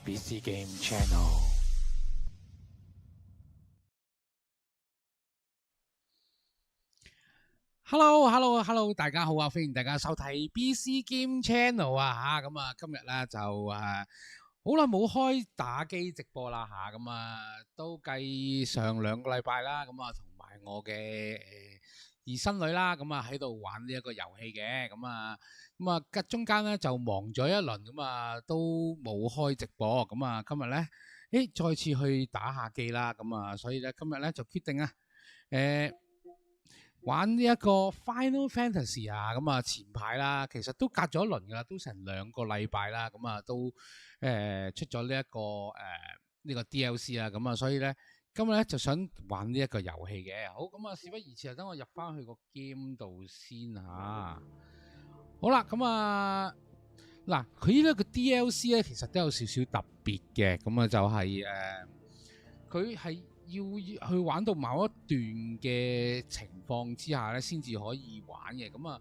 BCgame Channel。Hello，大家好啊！歡迎大家收睇 BCgame Channel 啊嚇，咁啊今日咧就好耐冇開打機直播啦嚇，咁都計上2個禮拜啦，咁同埋我嘅兒孫女啦，咁喺度玩呢一個遊戲嘅，咁中間咧就忙咗一輪，咁都冇開直播，咁今日咧再次去打下機啦，咁所以咧今日咧就決定玩呢一個 Final Fantasy 啊，咁前排啦，其實都隔咗一輪噶啦，都成2個禮拜啦，咁都出咗呢一個呢個 DLC 啦，咁所以咧今日咧就想玩呢一個遊戲嘅。好，咁事不宜遲，等我入翻去個 game 度先嚇。好啦，咁嗱，佢呢個 DLC 咧其實都有少少特別嘅，咁就係佢係要去玩到某一段嘅情況之下咧，先至可以玩嘅。咁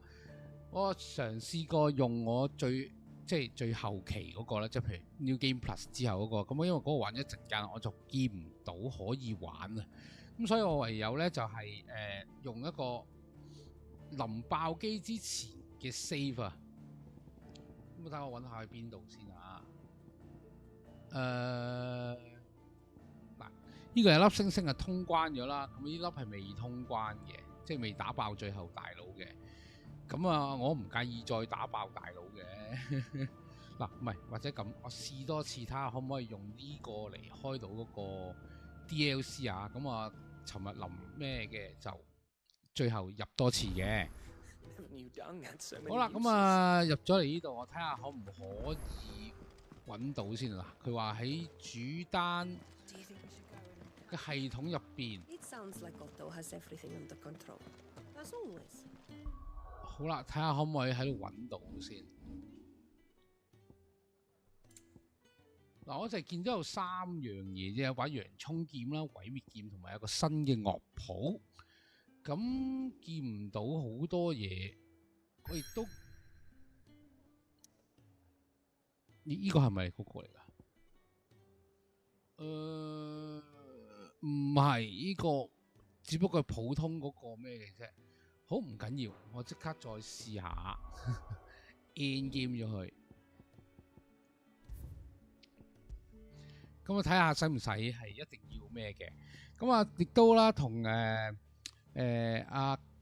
我嘗試過用我最後期嗰個咧，即係譬如 New Game Plus 之後嗰個，咁因為嗰個玩一陣間，我就見唔到可以玩啊。咁所以我唯有咧就係用一個臨爆機之前嘅 save 啊。咁睇我揾下喺邊度先啊。嗱，呢個有粒星星通關咗啦，咁呢粒係未通關嘅，即係未打爆最後大佬嘅。咁我唔介意再打爆大佬嘅。嗱，唔係，或者咁，我試多次睇下可唔可以用呢個嚟開到嗰個 DLC 啊。咁尋日臨咩嘅就最後入多次嘅。好啦，咁入咗嚟呢度，我睇下可唔可以揾到先啦。佢話喺主單嘅系統入邊。好啦，睇下可唔可以喺度揾到先。嗱，我就見到有3樣嘢啫，有把洋葱劍啦、毀滅劍同埋有個新嘅樂譜。咁見唔到好多嘢，我亦都呢個係咪嗰個嚟㗎？唔係，呢個只不過係普通嗰個咩嘅啫。好，唔緊要，我即刻再試下 end game 咗佢。咁我睇下使唔使係一定要咩嘅。咁亦都啦，同阿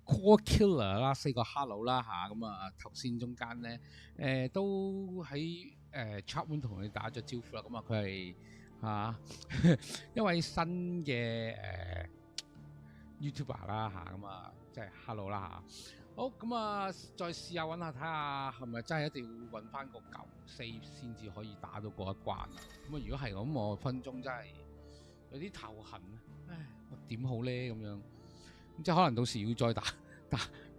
Core Killer 啦，say 個 hello 啦嚇。咁頭先中間咧都喺chat room 同佢打咗招呼啦。咁佢係一位新嘅YouTuber 啦嚇。咁即係 hello 啦嚇。好，咁再試下揾下睇下係咪真係一定要揾翻個舊 save 先至可以打到嗰一關啊。咁如果係咁，我分鐘真係有啲頭痕啊！唉，我點好咧咁樣？咁即係可能到時要再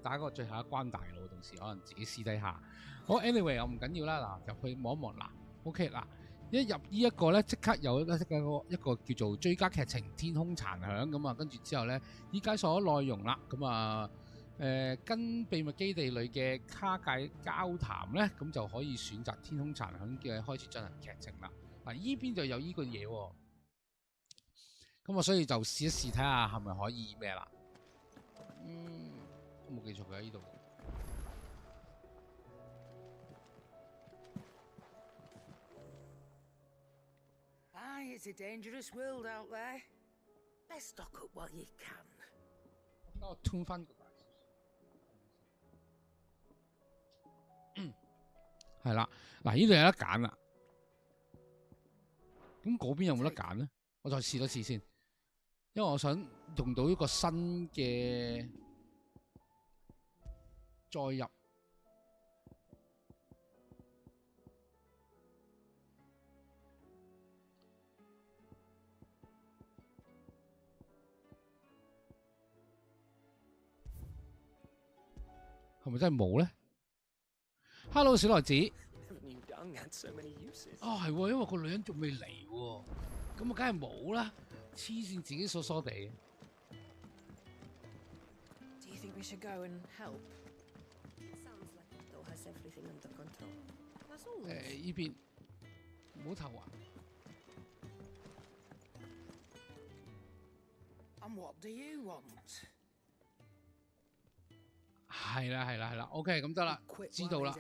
打個最後一關大佬，到時可能自己私底下。好 ，anyway 我唔緊要啦。嗱，入去望一望嗱 ，OK 嗱，一入呢一個咧，即刻有一個叫做追加劇情天空殘響咁跟住之後咧，依家所有內容啦，咁跟秘密基地裏嘅卡介交談咧，咁就可以選擇天空殘響嘅開始進行劇情啦。嗱，依邊就有呢個嘢喎，咁所以就試一試睇下係咪可以咩啦。我冇記錯嘅喺呢度。It's a dangerous world out there. Let's stock up what you can. 等我 tune 翻個大少少。係啦，嗱，呢度有得揀啦。咁嗰邊有冇得揀咧？我再試多次先，因為我想用到一個新嘅再入。係咪真係冇咧 ？Hello， 小來子。係喎，因為個女人仲未嚟喎，咁梗係冇啦，黐線自己傻傻地。呢邊唔好投啊！ And what do you want? 係啦 ，OK， 咁得啦，知道啦。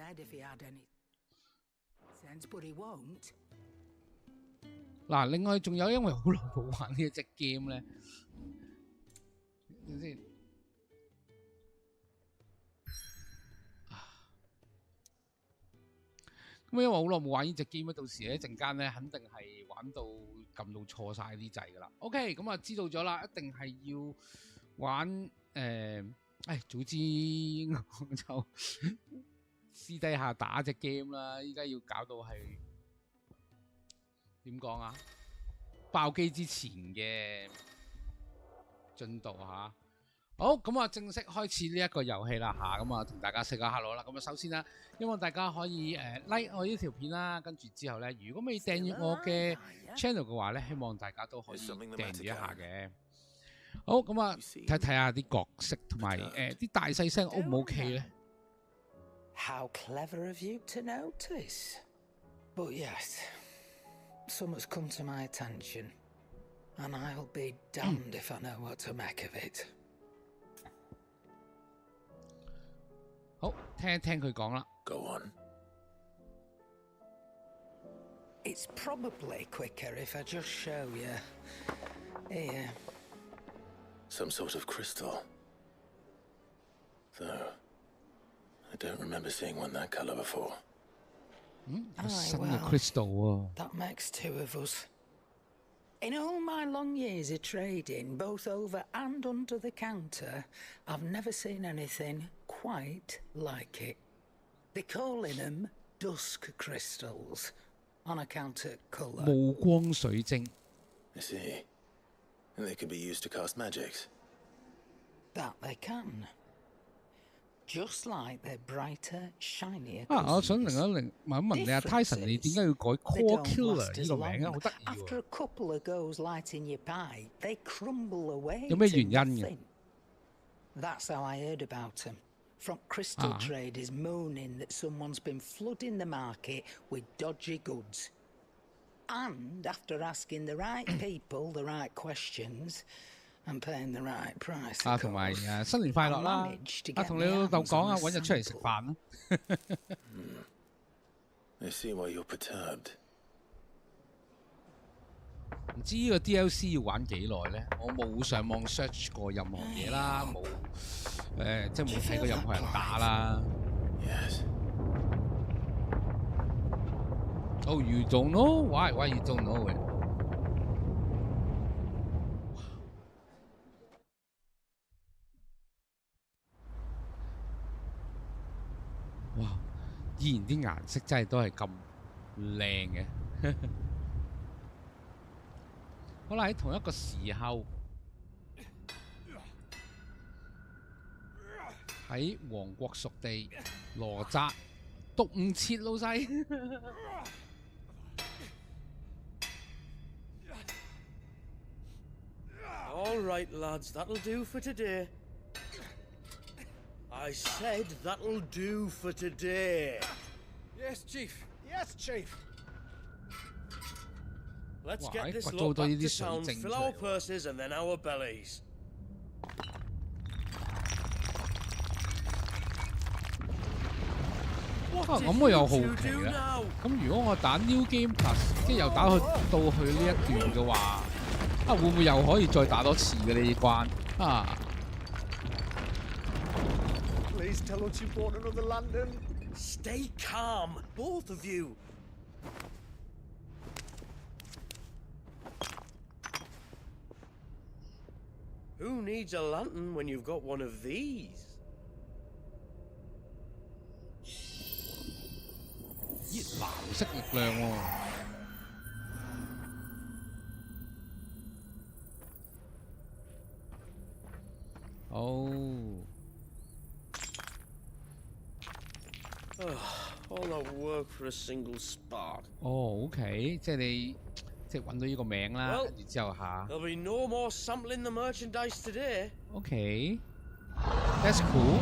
嗱，另外仲有，因為好耐冇玩呢一隻 game 咧，等先。咁因為好耐冇玩呢隻 game 咧，到時咧一陣間咧，肯定係玩到撳到錯晒啲掣噶啦。OK， 咁啊知道咗啦，一定係要玩早知我就私底下打隻 game 啦，依家要搞到係點講啊？爆機之前嘅進度嚇。好，咁啊正式開始呢一個遊戲啦嚇，咁啊同大家say個 hello 啦。咁啊首先啦，希望大家可以like 我呢條片啦，跟住之後咧，如果未訂閱我嘅 channel 嘅話咧，希望大家都可以訂閱一下嘅。好，咁啊睇下啲角色同埋啲大細聲 O 唔 OK 咧 ？How clever of you to notice. But yes, some has come to my attention, and I'll be damned if I know what to make of it. 好，聽一聽佢講啦。Go on. It's probably quicker if I just show you. Here. Some sort of crystal. Though, I don't remember seeing one that color before. 有新嘅 crystal 喎。That makes two of us. In all my long years of trading, both over and under the counter, I've never seen anything quite like it. They're calling them dusk crystals, on account of colour. 暮光水晶。I see. And they can be used to cast magics. That they can. Just like their brighter, shinier 我想問一問你阿 Tyson， 你點解要改 Core Killer 呢個名啊？好得意喎。After a couple of goes lighting your pie, they crumble away. 有咩原因嘅？ That's how I heard about them. From crystal traders moaning that someone's been flooding the market with dodgy goods. And after asking the right people the right questions and paying the right price. 同埋新年快樂啦！同你老豆講啊，揾日出嚟食飯啦。I see why you're perturbed. 唔知呢個 DLC 要玩幾耐咧？我冇上網 search 過任何嘢啦，冇即係冇睇過任何人打啦。Yes. Oh, you don't know? Why? Why you don't know it? 哇！依然啲顏色真係都係咁靚嘅。好啦，喺同一個時候，喺王國屬地羅扎讀唔切老細。All right, lads, that'll do for today. I said that'll do for today. Yes, Chief. Yes, Chief. Let's get this lot back to town, fill our purses and then our bellies. 咁我又好奇啦。咁如果我打 New Game Plus， 即係又打到去呢一段嘅話，會唔會又可以再打多次嘅呢關啊 Please tell us you bought another lantern. Stay calm, both of you. Who needs a lantern when you've got one of these? 熱藍色力量喎。All that work for a single spark. OK， 即係你即係揾到呢個名啦，跟住之後下。There'll be no more sampling the merchandise today. OK，that's cool.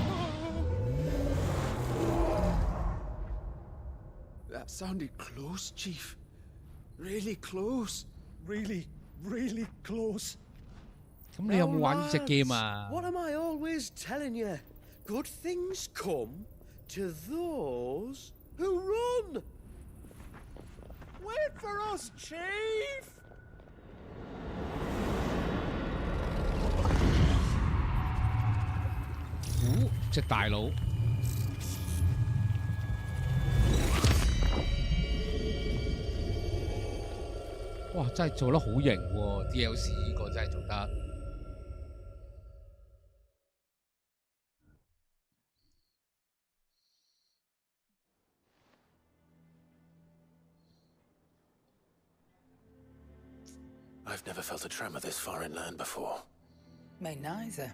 That sounded close, Chief. Really close. Really, really close. 咁你有冇玩呢隻 game 啊？ What am I always telling you? Good things come to those who run. Wait for us, Chief! 隻大佬。哇！真係做得好型喎 ，DLC 呢個真係做得。I've never felt a tremor this far inland before. Me neither.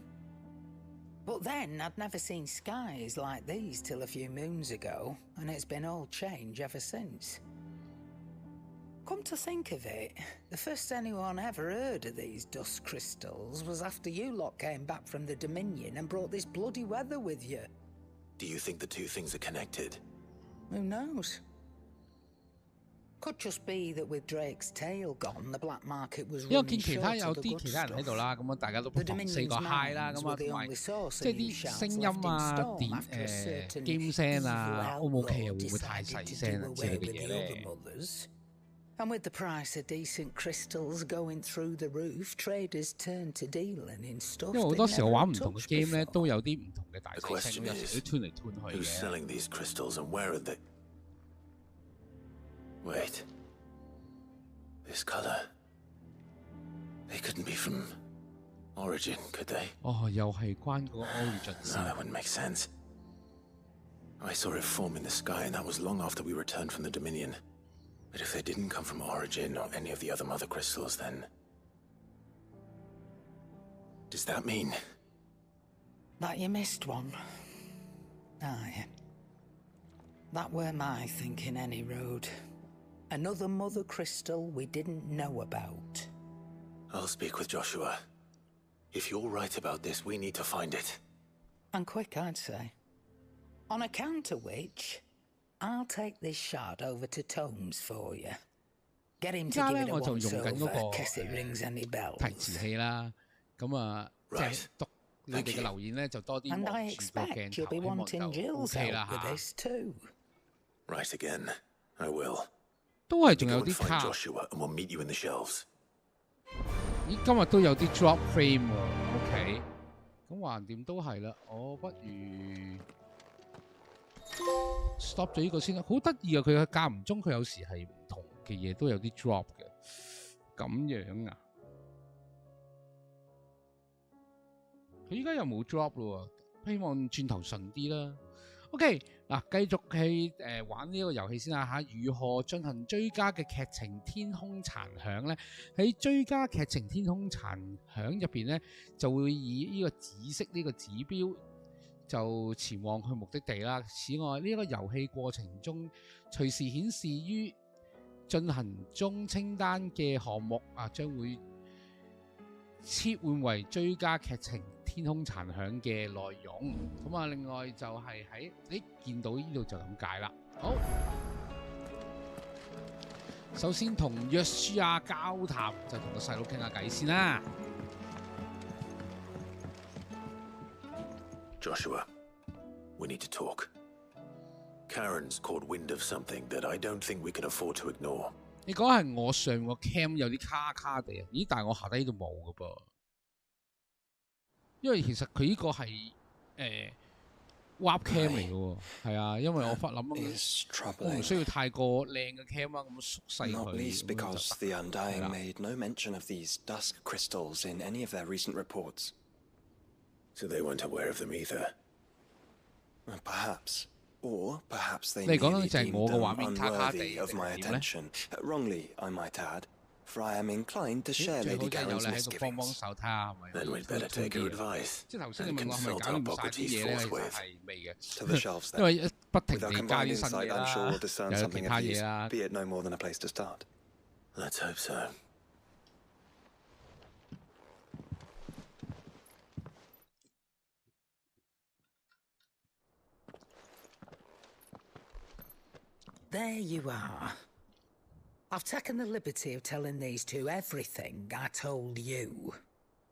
But then I'd never seen skies like these till a few moons ago, and it's been all change ever since. Come to think of it, the first anyone ever heard of these dust crystals was after you lot came back from the Dominion and brought this bloody weather with you. Do you think the two things are connected? Who knows? Could just be that with Drake's tail gone, the black market was 因為我 running 見其 short 他 of 有 the 啲 good 其他人喺度 stuff. 啦，咁大家都不 The 妨 say Dominion's 個 hi 啦， mines 咁 were the 同埋 only source 即 of 係 new 啲 shouts 聲音 left in 啊、 storm after a certain game 聲啊 evil ，O 唔 OK 啊？ outlaw 會唔會太 decided 細 to 聲 do 啊之 away 類嘅 with 嘢 the 咧？ overmothers. And with the price of decent crystals going through the roof, traders turned to dealing in stuff 因為好 they'd 多時我 never 玩唔同嘅 touched game 咧， before. 都有啲唔同嘅大 The 細聲， question 咁有時 is, 都 tune 嚟 tune 去 who's 嘅。 selling these crystals and where are they? Wait. This color. They couldn't be from Origin, could they? 哦，又係關嗰個 Origin No, 事。 that wouldn't make sense. I saw it form in the sky, and that was long after we returned from the Dominion. But if they didn't come from Origin or any of the other mother crystals, then... Does that mean... That you missed one. Aye. That were my thinking any road. Another mother crystal we didn't know about. I'll speak with Joshua. If you're right about this, we need to find it. And quick, I'd say. On account of which, I'll take this shard over to Tomes for you. Get him to 而家 give 咧 it a 我就 once 用緊 over, 嗰 guess it rings any 個 bells. 提詞器啦，咁啊，即係讀你哋嘅留言咧就多啲 And 望 I 住個 expect 鏡 you'll 頭， be 希望 wanting 就 Jill's OK 啦 help with 嚇。 this too. Right again. I will. 都係仲 Go 有 and 啲 find 卡。 Joshua, and we'll meet you in the shelves. 咦，今日都有啲 drop frame 喎，OK，咁橫掂都係啦，我不如 stop 咗呢個先啦。好得意啊，佢間唔中佢有時係唔同嘅嘢都有啲 drop 嘅，咁樣啊？佢依家又冇 drop 咯喎，希望轉頭順啲啦。OK，嗱，繼續去玩呢個遊戲先啦嚇。如何進行追加嘅劇情天空殘響咧？喺追加劇情天空殘響入邊咧，就會以呢個紫色呢個指標就前往去目的地啦。此外，呢個遊戲過程中隨時顯示於進行中清單嘅項目啊，將會切換為追加劇情天空殘響嘅內容。咁啊，另外就係喺你見到呢度就咁解啦。好，首先同約書亞交談，就同個細佬傾下偈先啦。Joshua, we need to talk. Karen's caught wind of something that I don't think we can afford to ignore. 你講係我上個 cam 有啲卡卡地啊？咦，但係我下低呢度冇㗎噃。因為其實佢呢個係WAP cam 嚟嘅喎，係啊，因為我諗我唔需要太過靚嘅 cam 啊，咁縮細佢。Not least because the Undying made no mention of these dusk crystals in any of their recent reports. So they weren't aware of them either. Perhaps. Or perhaps they 你講 merely 緊就係 deemed 我個 them 畫面卡卡地 unworthy of 定 my 係點咧？ attention. Wrongly, I might add, for I am inclined to 最 share 好 Lady 就係有 Karen's 你喺度幫 misgivings. 手睇下係咪 Then we'd better take her advice 即係頭先 and 你問我係咪 consult 搞 our 掂晒啲 Bocrates 嘢咧，其實 forthwith. 係未嘅。To the shelves 因 then. 為不停 With our 地加 combined 啲新 insight, 嘢 I'm 啦， sure we'll discern 又有 something 其 of 他嘢 use, 啦。 be it no more than a place to start. Let's hope so. There you are. I've taken the liberty of telling these two everything I told you.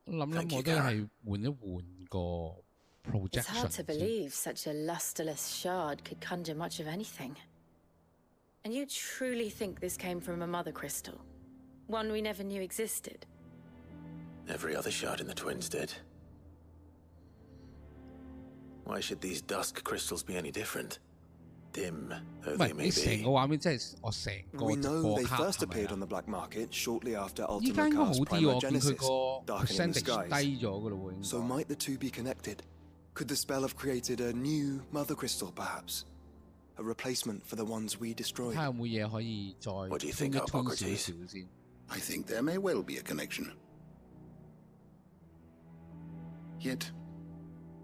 諗我都係換一換個 It's hard to projection 先。 believe such a lusterless shard could conjure much of anything. And you truly think this came from a mother crystal? One we never knew existed? Every other shard in the twins did. Why should these dusk crystals be any different? Dim though 唔 they 係 may 你成 be. 個畫面真係我成個 We 直 know 播 they 卡 first 係咪 appeared 啊 on the black market shortly after 依家 Ultima 應該好 cast 啲喎，我見佢 Primogenesis, 個 darkening the percentage skies. 低咗噶咯喎，應 So 該。 might the two be connected? Could the spell have created a new mother crystal, perhaps? A replacement for the ones we 睇 destroyed? 下有冇嘢可以再 What do you 推 think, 一推少 Hippocrates? 少先。 I think there may well be a connection. Yet,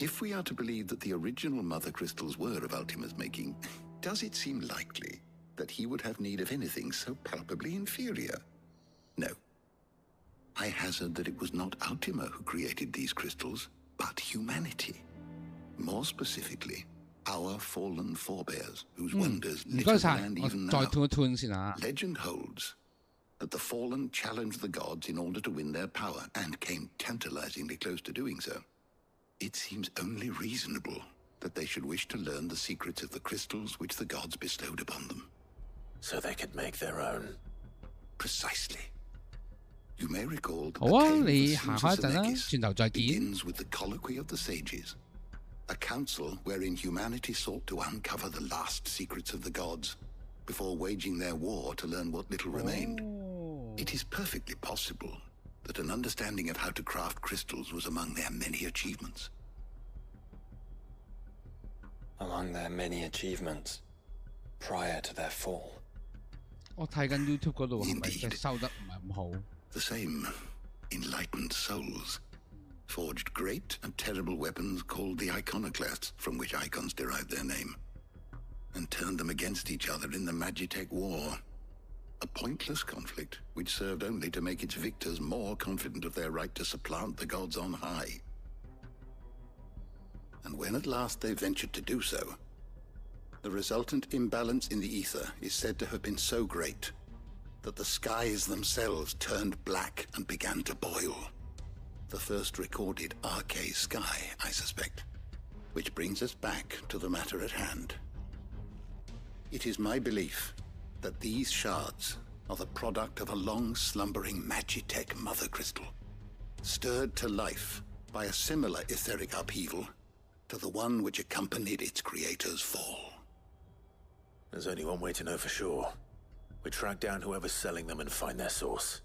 if we are to believe that the original mother crystals were of Ultima's making, does it seem likely that he would have need of anything so palpably inferior? No. I hazard that it was not Ultima who created these crystals, but humanity. More specifically, our fallen forebears, whose wonders 唔 live 該 in 晒， land 我 even 再 now. 推一推先啊。 Legend holds that the fallen challenged the gods in order to win their power and came tantalizingly close to doing so. It seems only reasonable that they should wish to learn the secrets of the crystals which the gods bestowed upon them. So they could make their own. Precisely. You may recall that 好 the 啊， tale of 你 the 行開一 Seuss 陣啦， Senekis 轉頭再見。 begins with the colloquy of the sages, a council wherein humanity sought to uncover the last secrets of the gods before waging their war to learn what little remained. It is perfectly possible that an understanding of how to craft crystals was among their many achievements. Among their many achievements, prior to their fall. 我睇緊 YouTube 嗰度係咪即係收得唔係咁好？ The same enlightened souls forged great and terrible weapons called the iconoclasts, from which icons derived their name, and turned them against each other in the Magitech War. A pointless conflict which served only to make its victors more confident of their right to supplant the gods on high. And when at last they ventured to do so, the resultant imbalance in the ether is said to have been so great that the skies themselves turned black and began to boil. The first recorded arcade sky, I suspect. Which brings us back to the matter at hand. It is my belief that these shards are the product of a long-slumbering Magitech mother crystal, stirred to life by a similar etheric upheaval to the one which accompanied its creator's fall. There's only one way to know for sure. We track down whoever's selling them and find their source.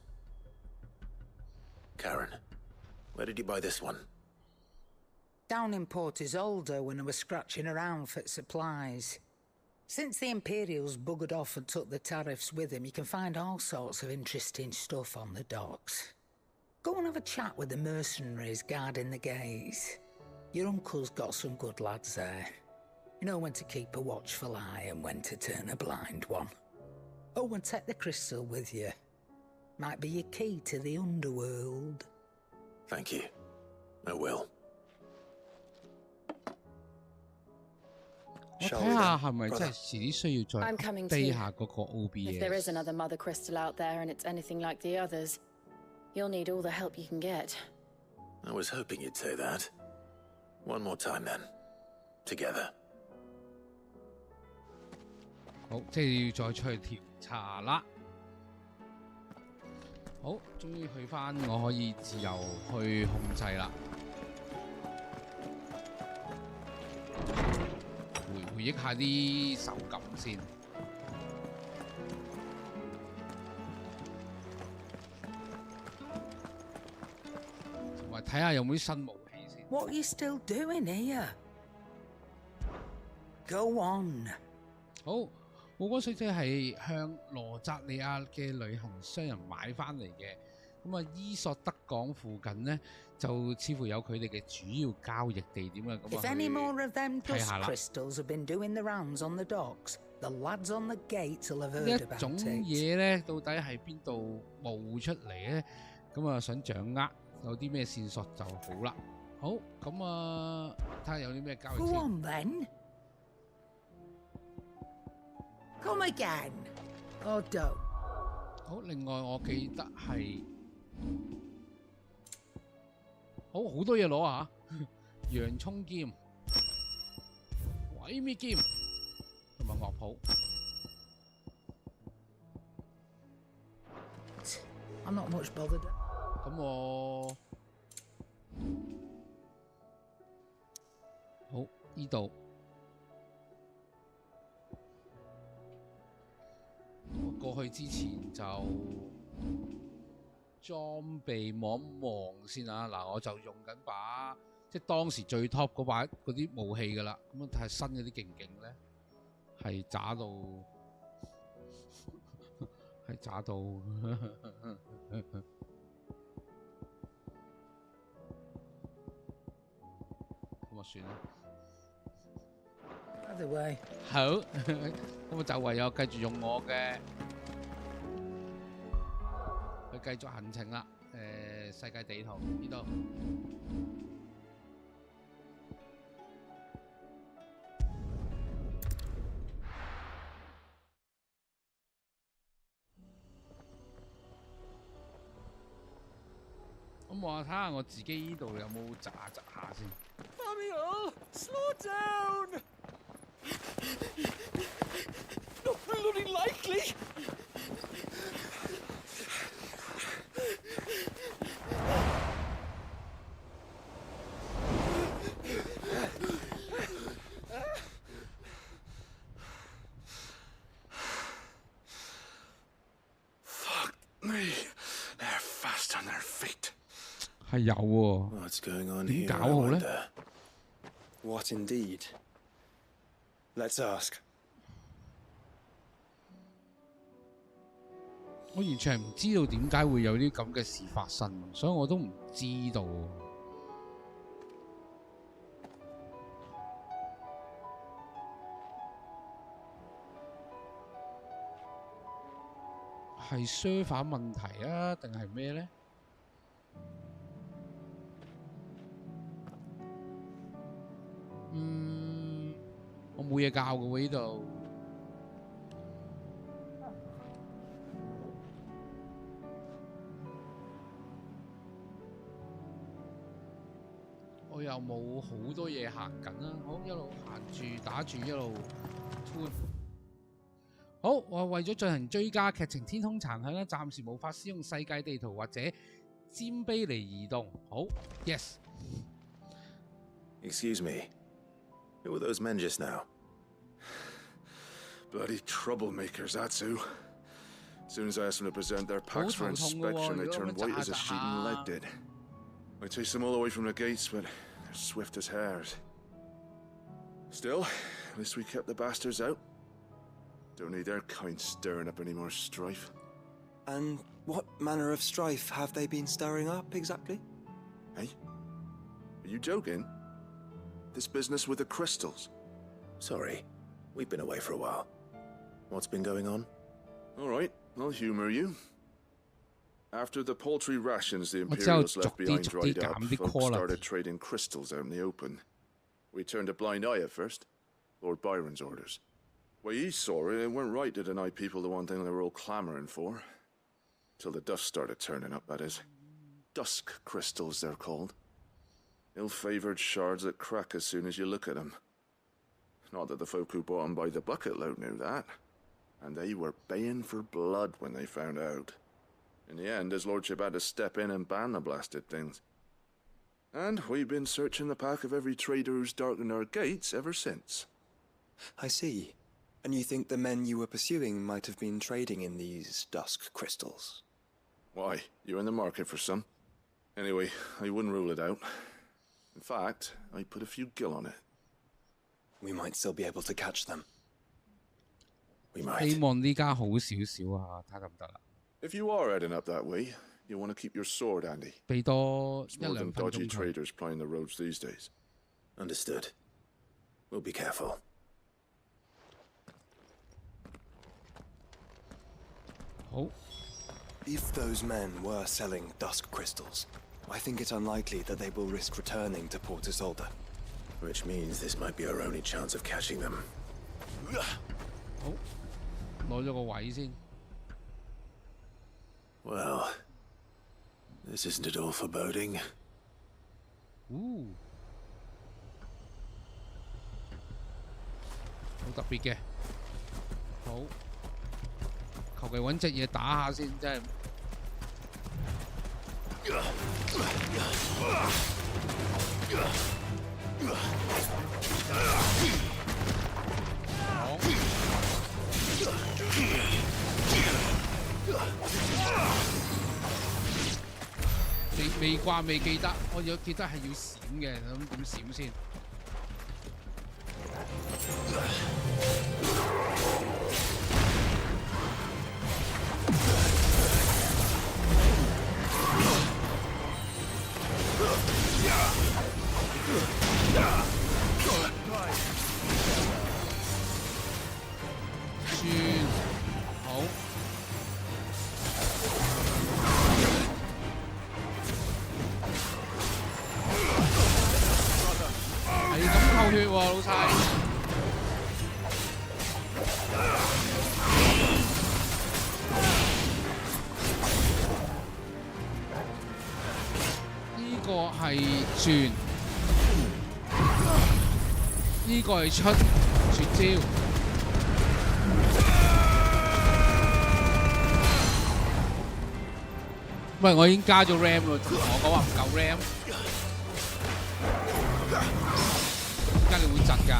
Karen, where did you buy this one? Down in Port Isolde when I was scratching around for supplies. Since the Imperials buggered off and took the tariffs with them, you can find all sorts of interesting stuff on the docks. Go and have a chat with the mercenaries guarding the gates. Your uncle's got some good lads there. You know when to keep a watchful eye and when to turn a blind one. Oh, and take the crystal with you. Might be your key to the underworld. Thank you. I will. 我睇下係咪真係遲啲需要再 I'm coming update too. 下嗰個 If there is OBS。 another mother crystal out there and it's anything like the others, you'll need all the help you can get. I was hoping you'd say that. One more time then. Together. 好，即係要再出去調查啦。好，終於去翻我可以自由去控制啦。回憶下啲手感先。同埋睇下有冇啲新武器先。 What are you still doing here? Go on. 好，我嗰水姐係向羅扎利亞嘅旅行商人買翻嚟嘅。咁啊，伊索德港附近呢，就似乎有佢哋嘅主要交易地點啊。咁 If 啊， any more of them 睇 dust 下啦。 crystals have been doing the rounds on the docks, the lads on the gates will have 呢 heard 一 about 種 it. 嘢咧，到底係邊度冒出嚟咧？咁啊，想掌握有啲咩線索就好啦。好，咁啊，睇下有啲咩交易 Go 先。 on then. Come again. Or don't. 好，另外我記得係好多嘢攞啊！洋葱劍、毀滅劍同埋樂譜。I'm not much bothered. 咁我好呢度。我過去之前就裝備望一望先啊！嗱，我就用緊把即係當時最 top 嗰把嗰啲武器㗎啦。咁啊，睇下新嗰啲勁唔勁咧，係渣到係渣到咁啊算啦。Either way. 好，咁我就唯有繼續用我嘅去繼續行程啦。世界地圖呢度。咁我睇下我自己呢度有冇窒下先。Manuel, slow down! Not bloody likely! Fuck me. They're fast on their feet. 係有喎。 What's going on 點 here? 搞 I 好咧？ wonder. What indeed? Let's ask. 我完全係唔知道點解會有啲咁嘅事發生，所以我都唔知道。係 server 問題啊，定係咩咧？我冇嘢教嘅喎呢度。我又冇好多嘢行緊啦，好一路行住打住一路 turn。好，我為咗進行追加劇情天空殘響咧，暫時無法使用世界地圖或者尖碑嚟移動。好 ，yes。 Excuse me. Who were those men just now? Bloody troublemakers, that's who. As soon as I asked them to present their packs for inspection, they turned white as a sheet and legged it. I chased them all away from the gates, but they're swift as hares. Still, at least we kept the bastards out. Don't need their kind stirring up any more strife. And what manner of strife have they been stirring up exactly? Hey? Are you joking? This business with the crystals? Sorry. We've been away for a while. What's been going on? All right, I'll humor you. After the paltry rations the 我之後 Imperials 逐 left 啲 behind 逐啲 dried up, 減啲 folks quality。 started trading crystals out in the open. We turned a blind eye at first. Lord Byron's orders. Way he saw it, it weren't right to deny people the one thing they were all clamoring for. Till the dust started turning up, that is. Dusk crystals, they're called. Ill-favored shards that crack as soon as you look at them. Not that the folk who bought them by the bucket load knew that. And they were baying for blood when they found out. In the end, his lordship had to step in and ban the blasted things. And we've been searching the pack of every trader who's darkened our gates ever since. I see. And you think the men you were pursuing might have been trading in these dusk crystals? Why, you're in the market for some. Anyway, I wouldn't rule it out. In fact, I put a few gil on it. We might still be able to catch them. We might. 希望呢家好少少啊，睇得唔得啦？ If you are heading up that way, you want to keep your sword handy. 俾多 It's 一 more 兩 than 分 dodgy 鐘佢。 traders plying the roads these days. Understood. We'll be careful. 好， If those men were selling dusk crystals, I think it unlikely that they will risk returning to Port Isolde. Which means this might be our only chance of catching them. 好，攞咗個位先。 Well, this isn't at all foreboding. 好特別嘅。好，求其揾隻嘢打下先，真係。未掛未記得，我有記得係要閃嘅，咁點閃先？好。係咁扣血喎，老細。呢個係轉，呢個係出絕招。喂，我已經加咗 RAM 咯，同我講話唔夠 RAM。點解你會窒㗎？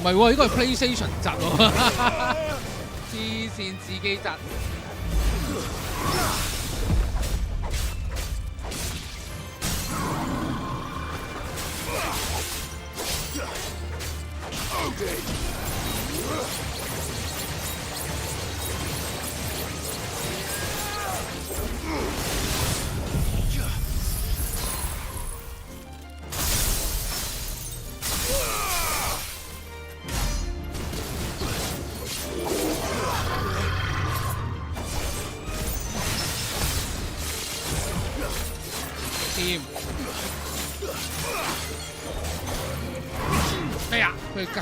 唔係喎，呢個係 PlayStation 窒喎，黐線自己窒。掂。哎呀，佢吉，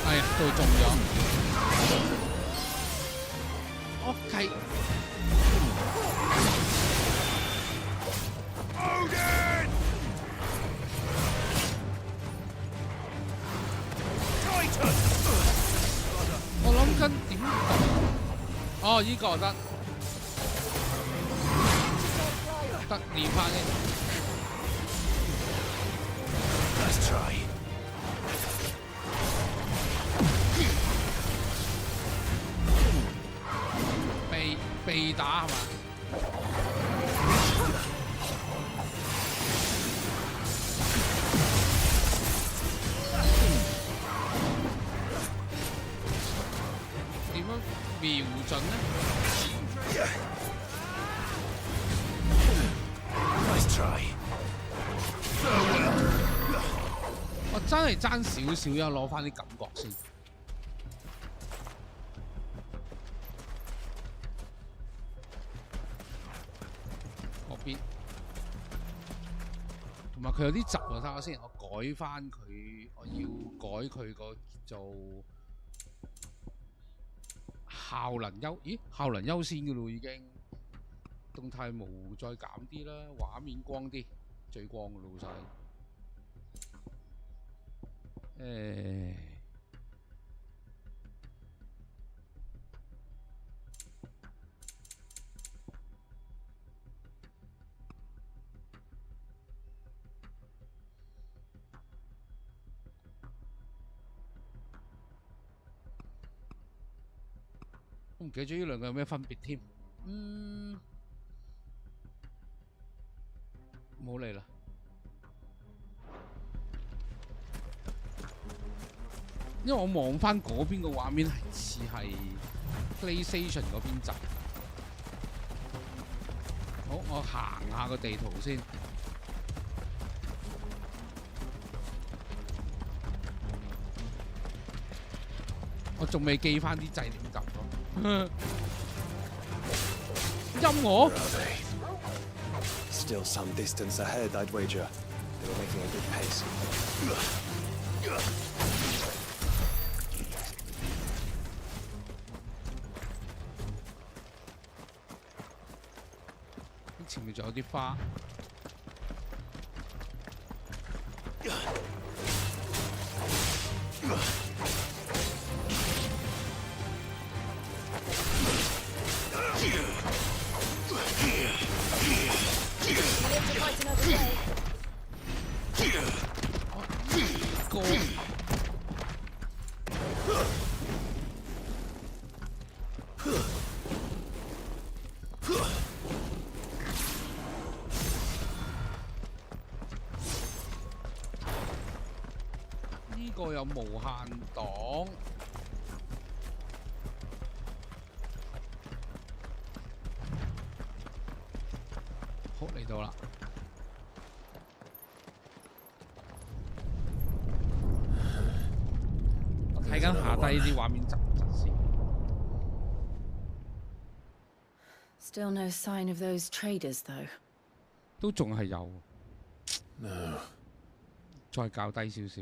哎呀，都中咗。OK。我諗緊點？哦，依個得。得練翻先。Let's try。被打係嘛？點樣瞄準呢？我真係爭少少，要攞翻啲感覺先。嗰邊，同埋佢有啲窒啊！睇下先，我改翻佢，我要改佢個做效能優，咦？效能優先嘅咯，已經。動態模再減啲啦，畫面光啲，最光嘅老細。我唔記得咗呢兩個有咩分別添。冇嚟啦。因為我望翻嗰邊個畫面係似係 PlayStation 嗰邊集。好，我行下個地圖先。我仲未記翻啲掣點撳咯。陰我。Still some distance ahead, I'd wager. They were making a good pace. 前面仲有啲花。呢個有無限檔。好，嚟到啦。我睇緊下低啲畫面窒唔窒先。Still no sign of those traders, though. 都仲係有。No. 再較低少少。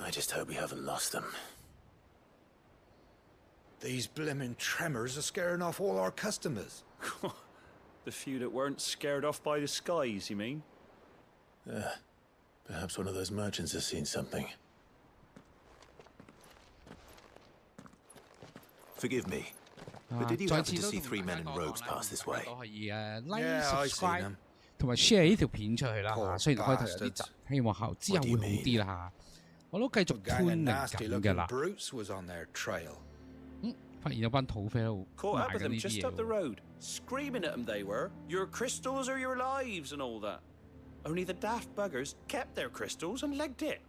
I just hope we haven't lost them. These blimmin' tremors are scaring off all our customers. The few that weren't scared off by the skies, you mean? Perhaps one of those merchants has seen something. Forgive me, but did you happen to see 3 men in robes pass this way? 可以like subscribe 同埋 share 呢條片出去啦嚇。雖然開頭有啲窒，希望後之後會好啲啦嚇。我都繼續推力緊嘅啦。發現有班土匪喺度賣緊呢啲嘢。Screaming at them they were. Your crystals are your lives and all that. Only the daft buggers kept their crystals and legged it.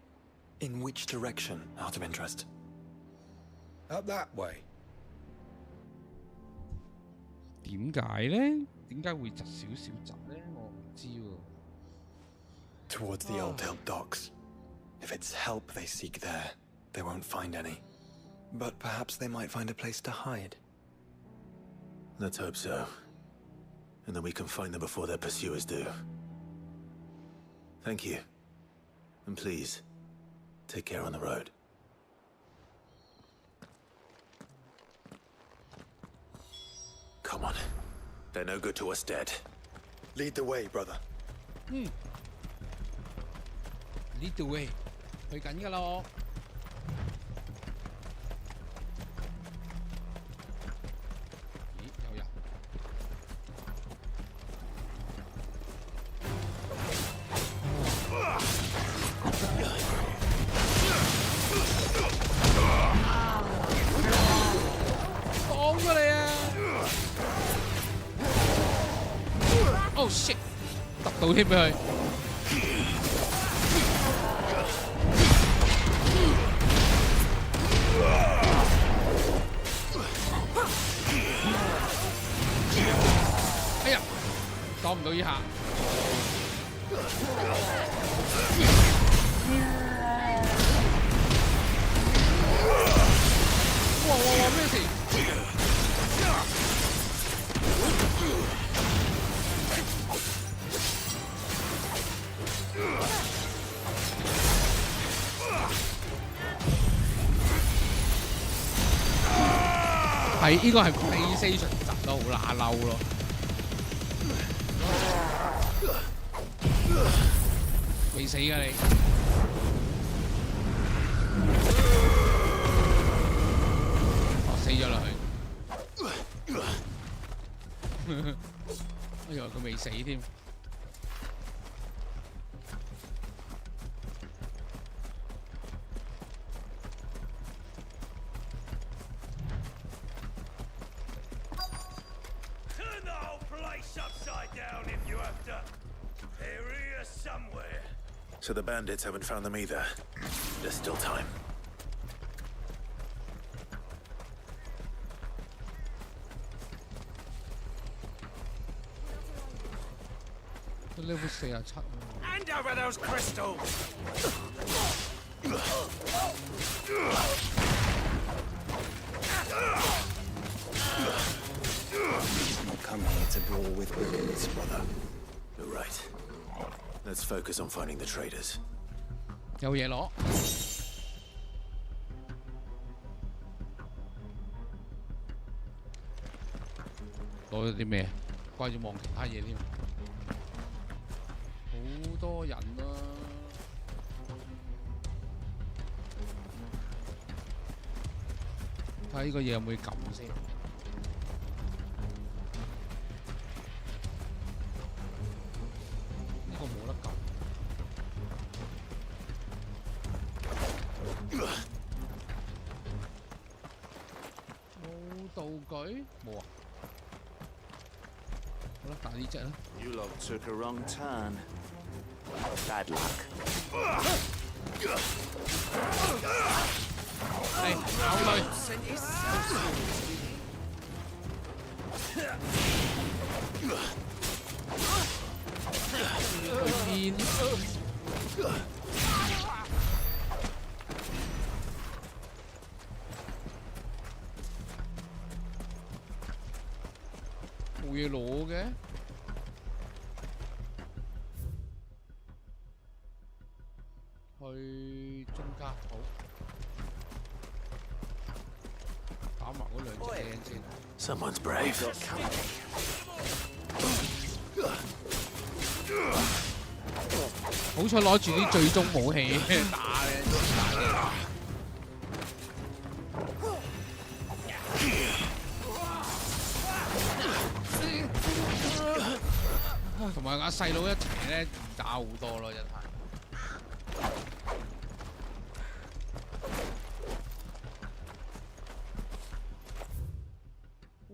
In which direction, out of interest? Up that way. 點解咧？點解會窒少少窒咧？我唔知喎。Towards the old hill docks. If it's help they seek there, they won't find any. But perhaps they might find a place to hide. Let's hope so. And then we can find them before their pursuers do. Thank you. And please, take care on the road. Come on. They're no good to us dead. Lead the way, brother. Lead the way. 去緊㗎咯。咦，有人。擋咗你啊 ！Oh shit！ 揼到添俾佢。哎呀，擋唔到依下。哇！咩事？係呢個係 PlayStation 窒到好乸嬲咯。未死㗎你！哦，死咗啦佢。我以為佢未死添。So the bandits haven't found them either. There's still time. Level 47 Hand over those crystals! Come here to brawl with wickedness, brother. You're right. Let's focus on finding the traders. 有嘢攞。攞攞咗啲咩？掛住望其他嘢添。好多人啊！睇下呢個嘢有冇撳先。呢個冇得撳。冇道具？冇啊！好啦，打呢隻啦。You lot took a wrong turn. Bad luck. 嚟考慮。去邊？冇嘢攞嘅。去中間好，打埋嗰兩隻釘先。Someone's brave. 好彩攞住啲最終武器打咧，同埋阿細佬一齊咧，易打好多咯，真係。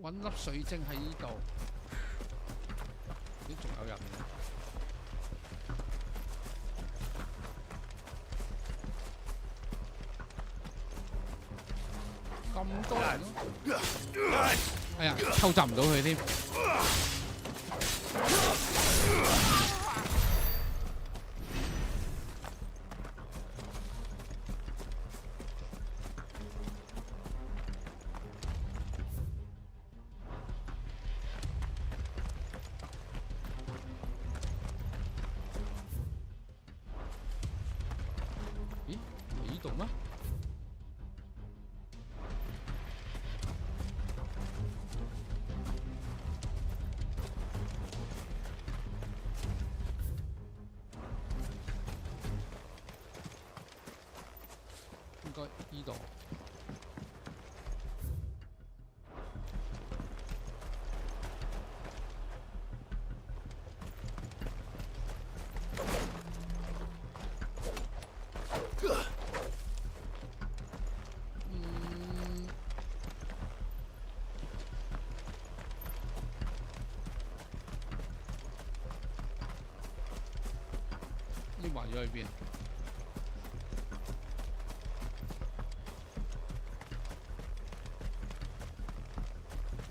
揾粒水晶喺呢度，咦？仲有人嘅？咁多人咯！哎呀，偷襲唔到佢添。咦？呢度咩？應該呢度。匿埋咗喺邊？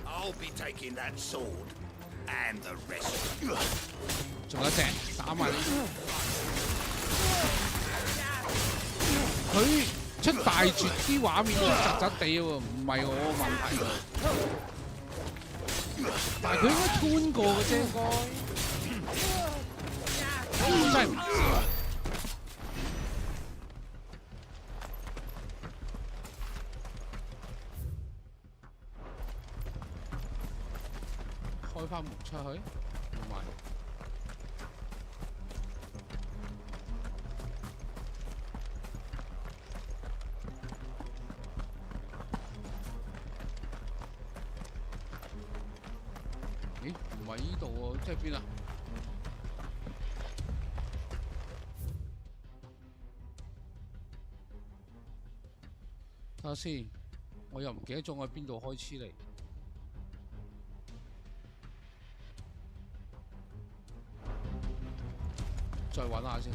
I'll be taking that sword and the rest. 仲有一隻打埋你。佢出大絕啲畫面都窒窒地喎，唔係我問題。但係佢應該吞過嘅啫，應該。真係唔知啊！開翻門出去，唔係。咦？唔係依度喎，即係邊啊？睇下先，我又唔記得咗我喺邊度開始嚟。 再揾下先。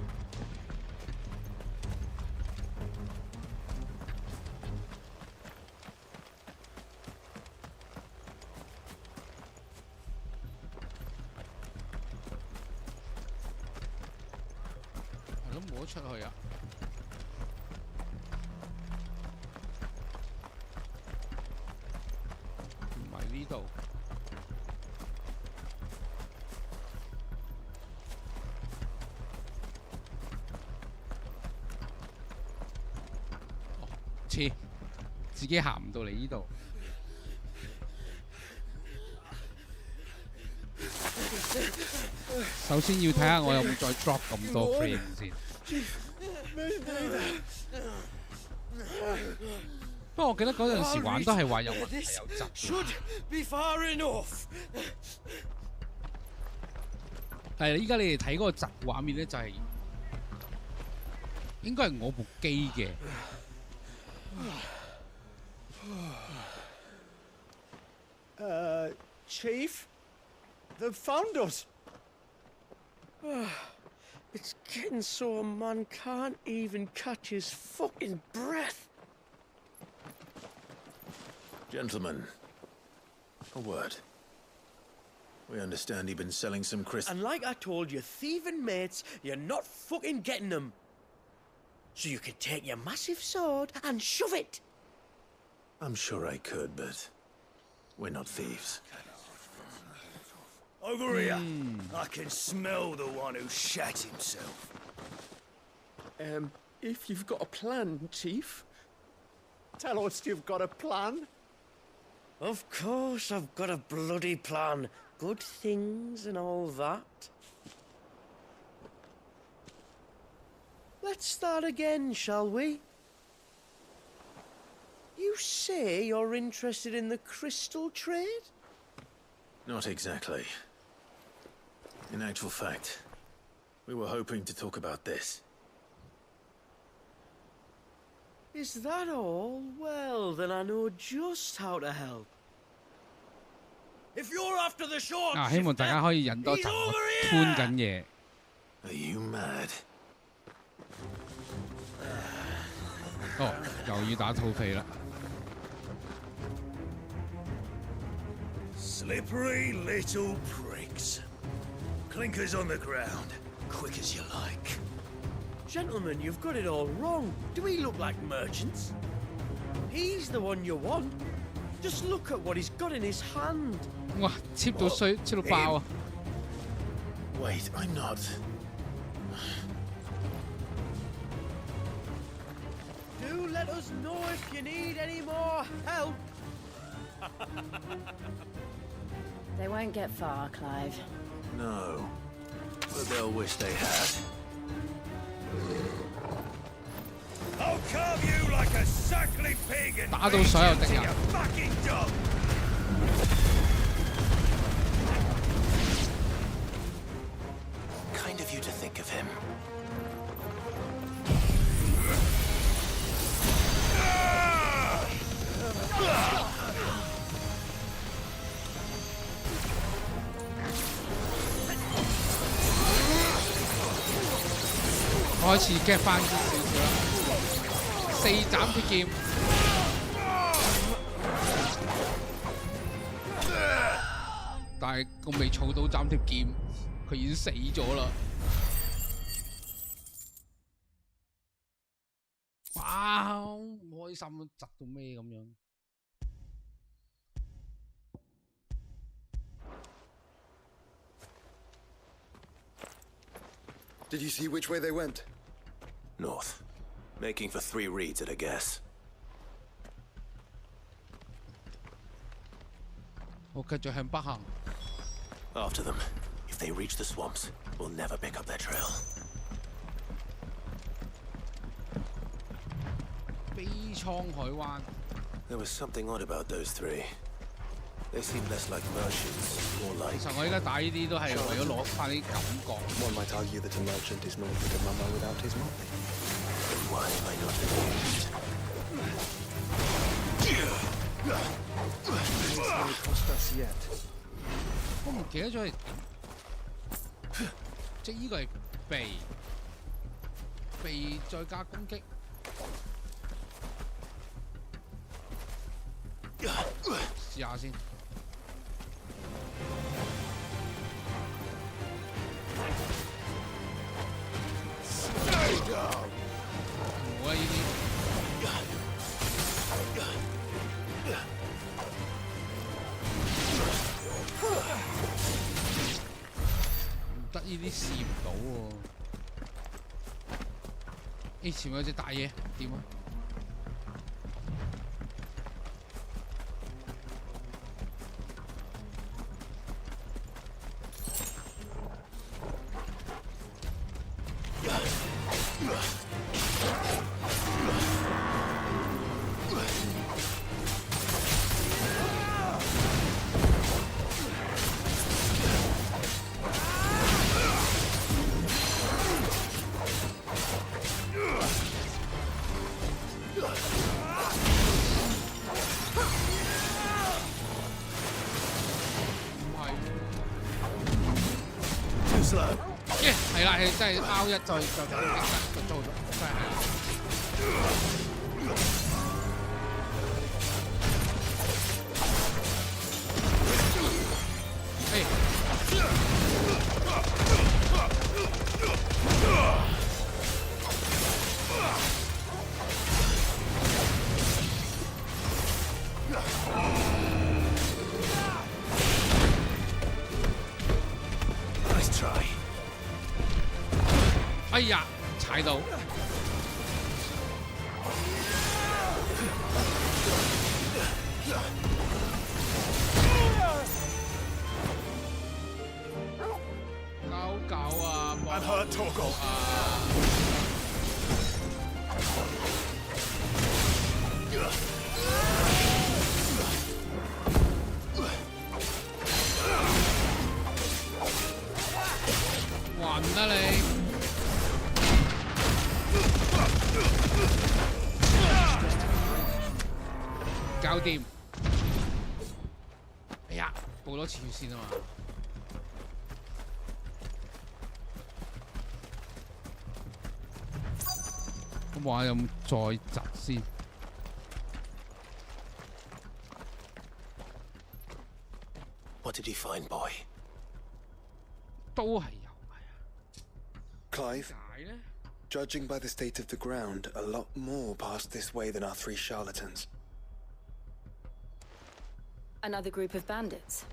係咯，冇得出去啊！唔係呢度。 切，自己行唔到嚟呢度。首先要睇下我有冇再 drop 咁多 frame 先。不過我記得嗰陣時玩都係話有問題有窒。係依家你哋睇嗰個窒畫面咧，就係應該係我部機嘅。Chief, they've found us. It's getting so a man can't even catch his fucking breath. Gentlemen, a word. We understand you've been selling some crystals. And like I told your thieving mates, you're not fucking getting them. So you can take your massive sword and shove it. I'm sure I could, but we're not thieves. Over here. I can smell the one who shat himself. If you've got a plan, Chief, tell us you've got a plan. Of course I've got a bloody plan. Good things and all that. Let's start again, shall we? You say you're interested in the crystal trade? Not exactly. In actual fact, we were hoping to talk about this. Is that all? Well, then I know just how to help. If you're after the short, 希望大家可以忍多陣，我搬緊嘢。Are you mad? 又要打土匪啦。Slippery little pricks. Clinkers on the ground, quick as you like. Gentlemen, you've got it all wrong. Do we look like merchants? He's the one you want. Just look at what he's got in his hand. 哇，cheap 到衰，cheap 到爆啊！ Wait, I'm not. Do let us know if you need any more help. They won't get far, Clive. No, but they'll wish they had. I'll carve you like a suckly pig and 打到所有敵人。 fucking dog. Kind of you to think of him. I 開始 get 翻少少啦，4斬鐵劍，但係我未儲到斬鐵劍，佢已經死咗啦。哇！好唔開心啊，窒到咩咁樣？ Did you see which way they went? North. Making for 3 reads at a guess. 我繼續向北行。 After them. If they reach the swamps, we'll never pick up their trail. 悲愴海灣。 There was something odd about those 3. They seem less like merchants, more like... 其實我而家打呢啲都係為咗攞翻啲感覺。 One might argue that a merchant is not like a mama without his mommy. Then why am I not amused? It's really cost us yet. 我唔記得咗係，即係呢個係避再加攻擊。試下先。 唔會呢啲，唔得呢啲試唔到喎。誒，前面有隻大嘢，點啊？ too slow. 耶，係啦，係真係 R 一就做咗，真係Nice try. 哎呀，踩到。搞啊！ I'm hurt, Torgal. 暈啦你！搞掂！哎呀，報多次血先啊嘛！咁望下有冇再窒先。What did you find, boy? 都係有。 Clive, judging by the state of the ground, a lot more passed this way than our 3 charlatans. Another group of bandits.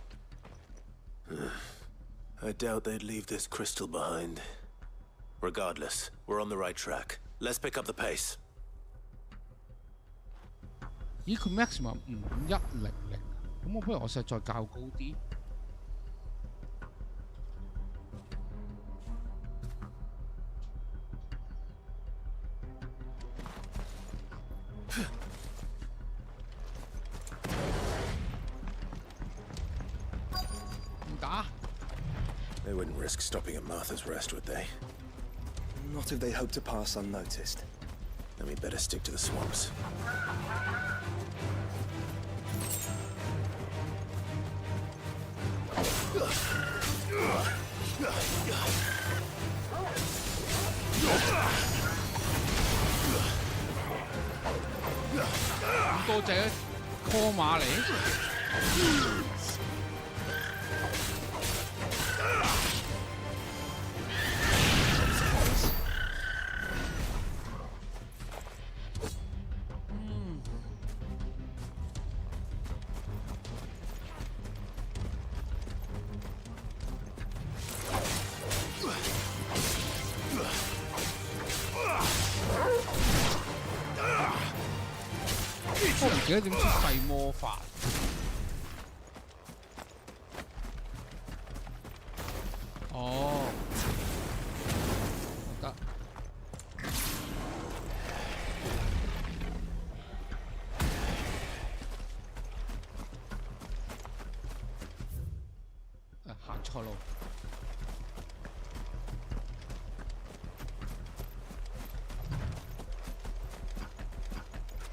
I doubt they'd leave this crystal behind. Regardless, we're on the right track. Let's pick up the pace. 咦，佢 maximum 5100，咁我不如我實在較高啲。They wouldn't risk stopping at Martha's Rest, would they? Not if they hope to pass unnoticed. Then we better stick to the swamps.多謝 call 馬嚟。我唔記得點出細魔法。哦，得。行錯路。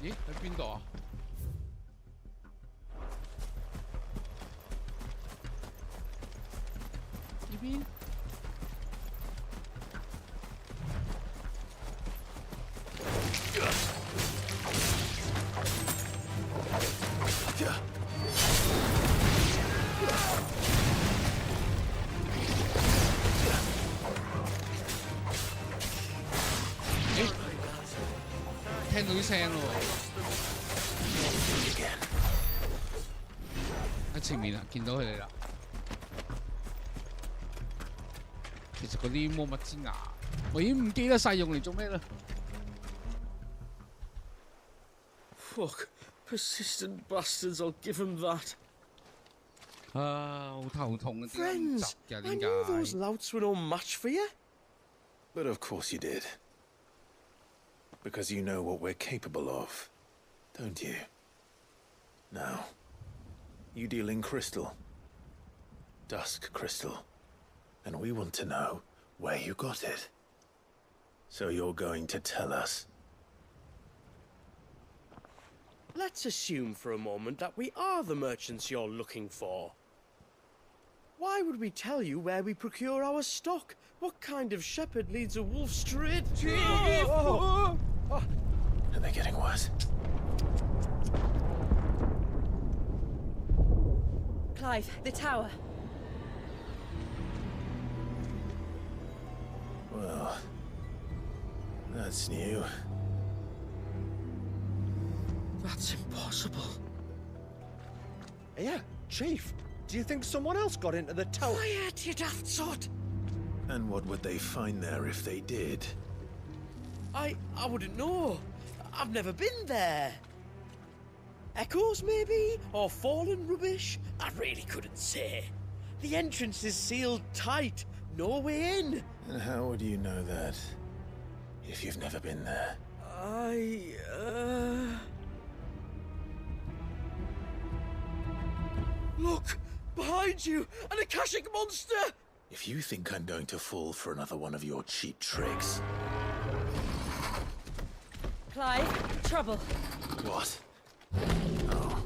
咦？喺邊度啊？ 呢邊聽到啲聲咯喎！喺前面啦，見到佢哋啦。 其實嗰啲魔物之牙，我已經唔記得晒用嚟做咩啦。Fuck, persistent bastards! I'll give them that. 啊，好頭痛啊！點 Friends, 解 I 唔 knew 窒 those 嘅？點解？ louts were no match for you. But of course you did. Because you know what we're capable of, don't you? Now, you deal in crystal. Dusk crystal. And we want to know where you got it. So you're going to tell us? Let's assume for a moment that we are the merchants you're looking for. Why would we tell you where we procure our stock? What kind of shepherd leads a wolf straight? Are they getting worse? Clive, the tower. Well, that's new. That's impossible. Yeah, Chief. Do you think someone else got into the tower? Quiet, you daft sot! And what would they find there if they did? I wouldn't know. I've never been there. Echoes, maybe? Or fallen rubbish? I really couldn't say. The entrance is sealed tight. No way in. And how would you know that if you've never been there? Look! Behind you! An Akashic monster! If you think I'm going to fall for another one of your cheap tricks... Clive, trouble. What? Oh.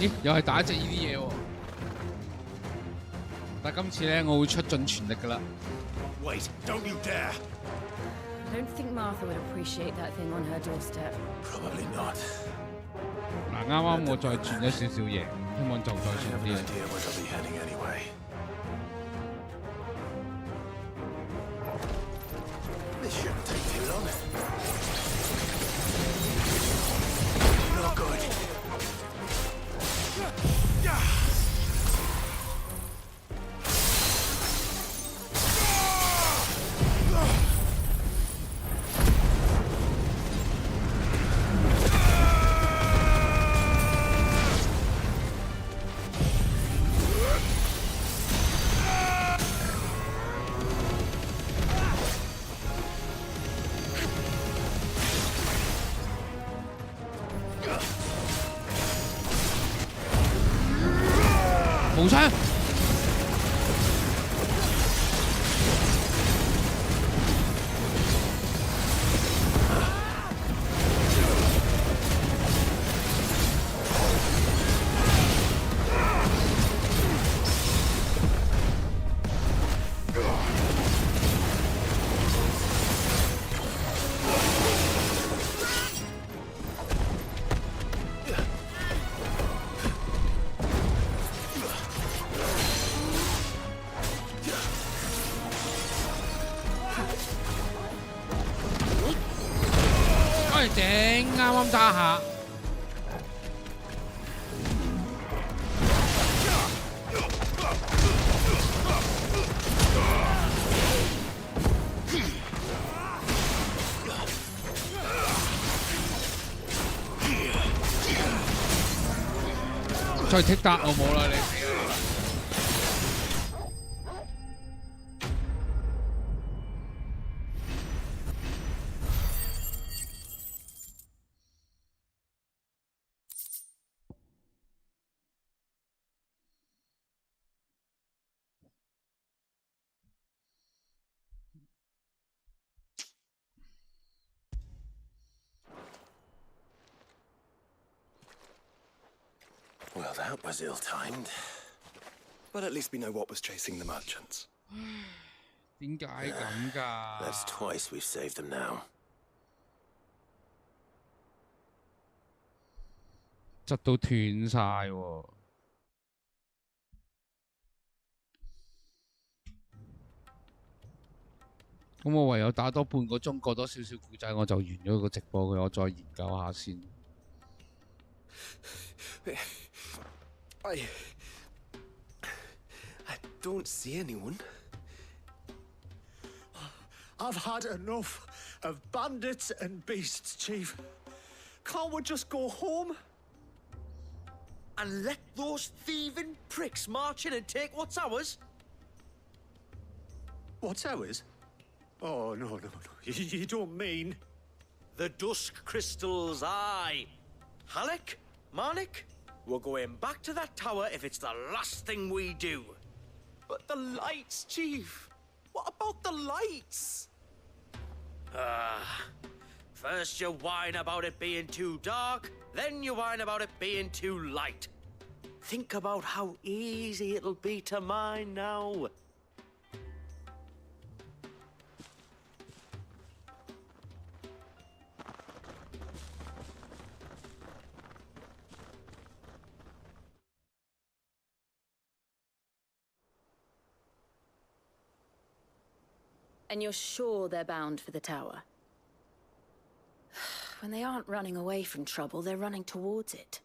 咦，又係打一隻呢啲嘢喎！但今次咧，我會出盡全力㗎啦。Wait, don't you dare! I don't think Martha would appreciate that thing on her doorstep. Probably not. 嗱，啱啱我再轉咗少少嘢，希望就再轉啲。idea where they'll be heading anyway. This shouldn't take too long. Not good.冇槍！整啱啱打下。再踢達我冇啦，你死啦！ Well, that was ill-timed. But at least we know what was chasing the merchants. 點解咁㗎 That's twice we've saved them now. 窒到斷晒喎！咁我唯有打多半個鐘，過多少少故仔，我就完咗個直播佢，我再研究下先。I don't see anyone. I've had enough of bandits and beasts, Chief. Can't we just go home? And let those thieving pricks march in and take what's ours? What's ours? Oh, no. You don't mean... The dusk crystals, aye. Halleck? Marnik? We're going back to that tower if it's the last thing we do. But the lights, Chief! What about the lights? First you whine about it being too dark, then you whine about it being too light. Think about how easy it'll be to mine now. And you're sure they're bound for the tower? When they aren't running away from trouble, they're running towards it.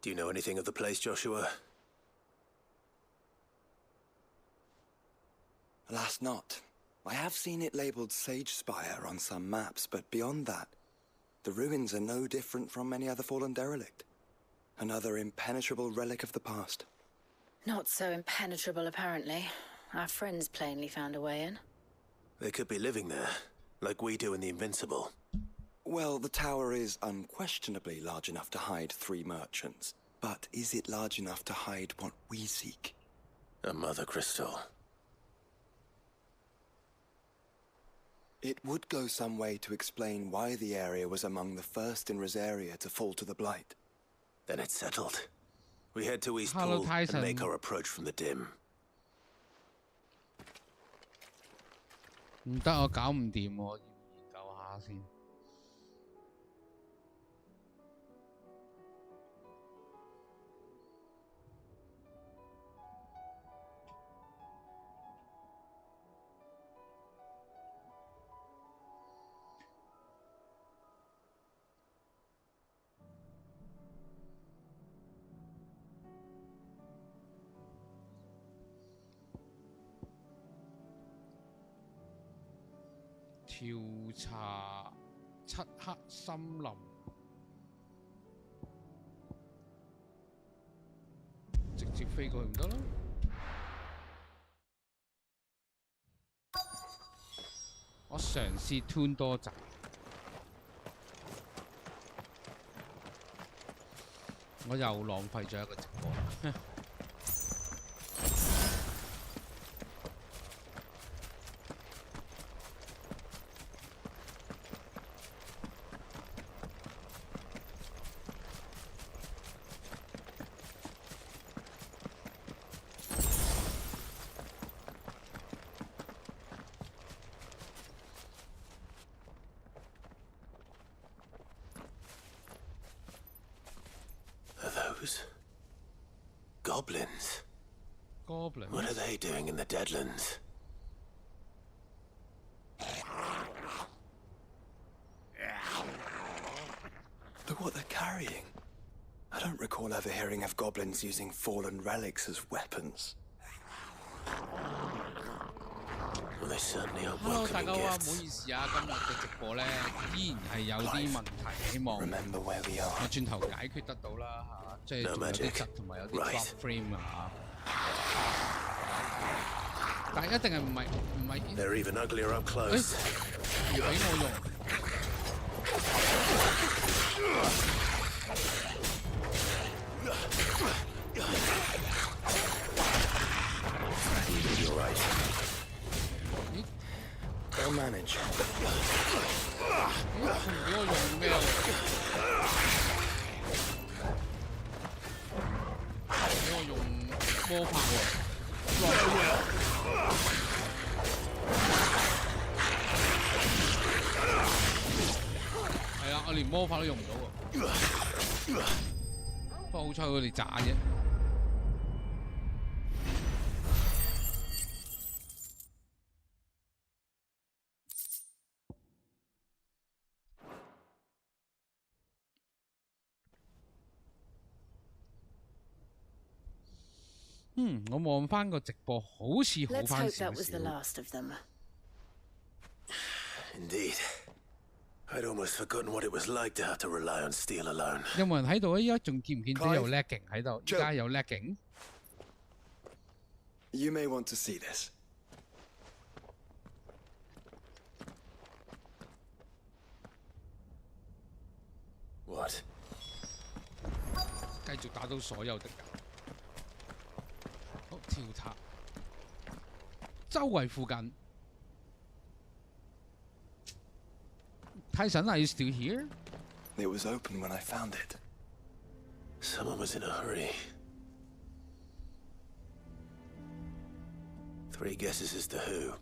Do you know anything of the place, Joshua? Alas, not. I have seen it labelled Sage Spire on some maps, but beyond that, the ruins are no different from any other fallen derelict. Another impenetrable relic of the past. Not so impenetrable, apparently. Our friends plainly found a way in. They could be living there, like we do in the Invincible. Well, the tower is unquestionably large enough to hide 3 merchants. But is it large enough to hide what we seek? A mother crystal. It would go some way to explain why the area was among the first in Rosaria to fall to the Blight. Then it's settled. We head to East Hello, Pool Tyson. and make our approach from the dim. 唔得，我搞唔掂喎，要研究下先。調查漆黑森林，直接飛過去唔得啦。我嘗試 tune 多集，我又浪費咗一個直播啦。Goblins. Goblins? What are they doing in the Deadlands? Look what they're carrying. I don't recall ever hearing of goblins using fallen relics as weapons. Well, they certainly are Hello， 大 welcoming 家好啊，唔 gifts. 好意思啊，今日嘅直播咧依然係有啲問題，希望 Remember where we are. 我轉頭解決得到啦嚇，即係 No 仲有啲 magic. 窒同埋有啲 Right. drop frame 啊嚇，但係一定係唔係 They're even uglier up close. 唔俾我用。You're right. They'll manage. 唔俾我用咩喎？俾我用魔法喎。係啊，我連魔法都用唔到喎。不過好彩佢哋渣啫。我望翻個直播，好似好 Let's 翻 hope 少 that was the 少。 last of them. Indeed. I'd almost forgotten what it was like to have to rely on steel alone. 有冇人喺度啊？依家仲見唔見到有 lagging 喺度？依家有 lagging。You may want to see this. What? 繼續打到所有敵人。好，跳塔，周圍附近 Tyson, are you still here? It was open when I found it. Someone was in a hurry. 3 guesses as to who.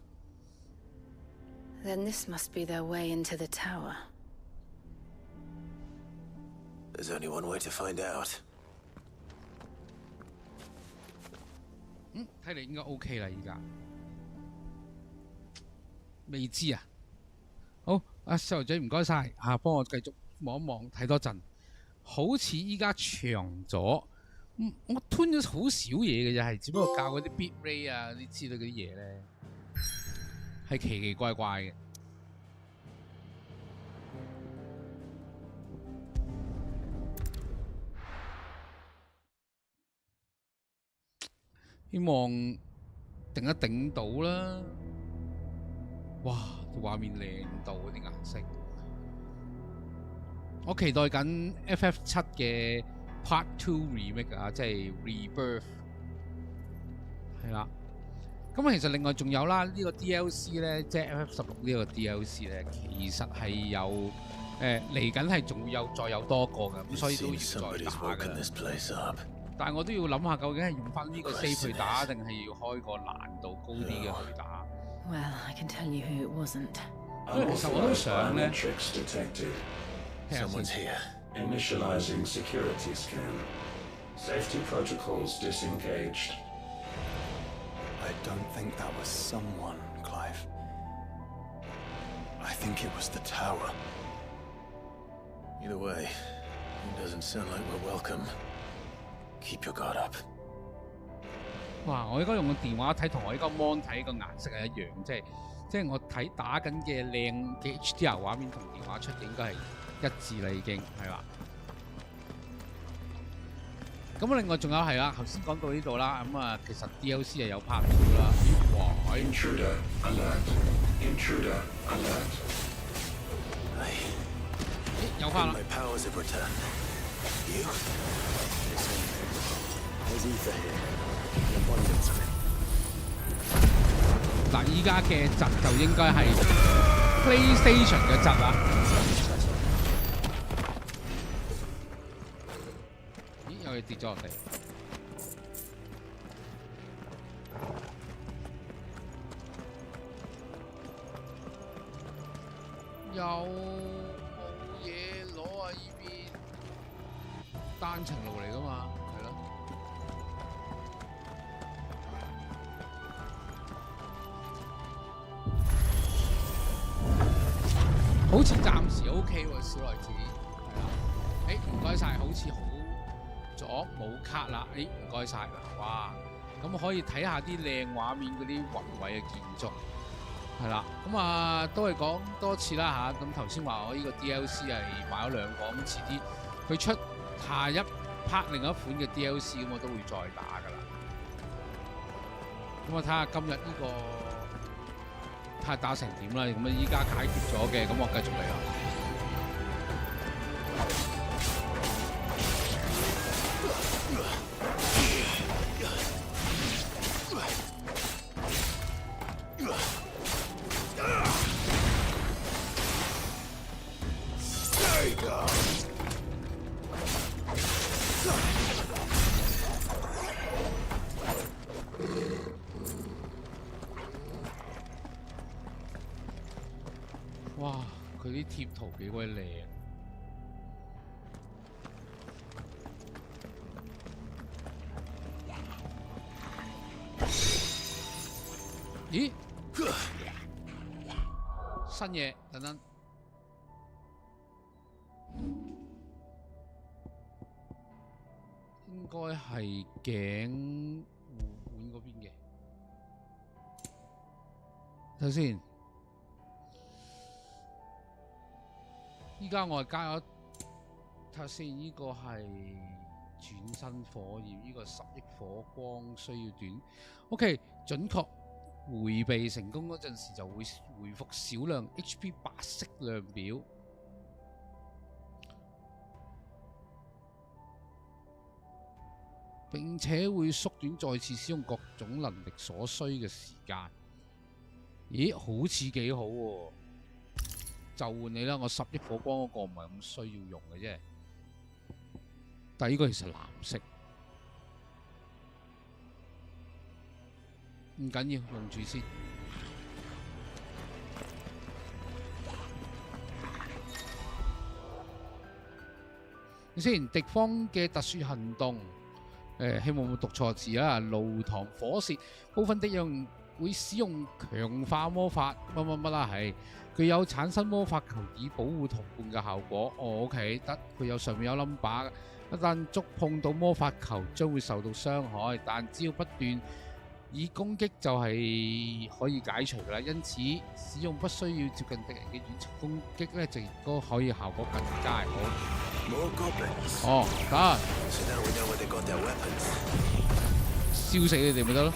Then this must be their way into the tower. There's only one way to find out. 睇嚟應該 OK 啦，而家未知啊。好，阿細路仔唔該晒嚇，幫我繼續望一望睇多陣。好似依家長咗，我吞咗好少嘢嘅啫，係只不過教嗰啲 bit rate 啊啲之類嗰啲嘢咧，係奇奇怪怪嘅。希望頂一頂到啦！哇，畫面靚到嗰啲顏色，我期待緊 FF7 嘅 Part 2 Remake 啊，即係 Rebirth， 係啦。咁其實另外仲有啦，呢個 DLC 咧，即係 FF16呢個 DLC 咧，其實係有嚟緊係仲會有再有多個嘅，咁所以都要再打㗎。但係我都要諗下，究竟係用翻呢個 save 去打，定係要開個難度高啲嘅去打。Well, I can tell you who it wasn't. 因為其實我都想咧。Someone's here. Initializing security scan. Safety protocols disengaged. I don't think that was someone, Clive. I think it was the tower. Either way, it doesn't sound like we're welcome. Keep your guard up. 哇！我應該用個電話睇，同我依家 mon 睇個顏色係一樣，即係我睇打緊嘅靚嘅 HDR 畫面同電話出嘅應該係一致啦，已經係啦。咁另外仲有係啦，頭先講到呢度啦，咁啊其實 DLC 係有 part 2啦。哇！Intruder alert! Intruder alert! 咦，有翻啦！ My powers have returned. You? There's ether here. In abundance of it. 嗱，依家嘅窒就應該係 PlayStation 嘅窒啦。咦，有嘢跌咗落地。有冇嘢攞啊？依邊單程路嚟㗎嘛，係咯。好似暫時 OK 喎，小女子係啦。誒，唔該晒，好似好咗冇卡啦。誒，唔該晒啦，哇！咁可以睇下啲靚畫面嗰啲宏偉嘅建築。係啦，咁啊都係講多次啦嚇。咁頭先話我呢個 DLC 係買咗2個，咁遲啲佢出下一 part 另一款嘅 DLC， 咁我都會再打㗎啦。咁我睇下今日呢個睇下打成點啦。咁啊依家解決咗嘅，咁我繼續嚟啦。哇！佢啲貼圖幾鬼靚。咦？新嘢，等等。應該係頸護腕嗰邊嘅。睇下先。依家我係加咗睇下先，呢個係轉身火焰，呢個10億火光需要短。OK， 準確迴避成功嗰陣時就會回復少量 HP 白色量表。並且會縮短再次使用各種能力所需嘅時間。咦，好似幾好喎！就換你啦，我10億火光嗰個唔係咁需要用嘅啫。但係呢個其實藍色，唔緊要，用住先。先，敵方嘅特殊行動，希望冇讀錯字啊！爐膛火舌，部分敵人會使用強化魔法乜啦，係佢有產生魔法球以保護同伴嘅效果。OK 得，佢有上面有 number， 一旦觸碰到魔法球將會受到傷害，但只要不斷以攻擊就係可以解除㗎啦。因此使用不需要接近敵人嘅遠程攻擊咧，就亦都可以效果更加好。哦，得。燒死你哋咪得咯。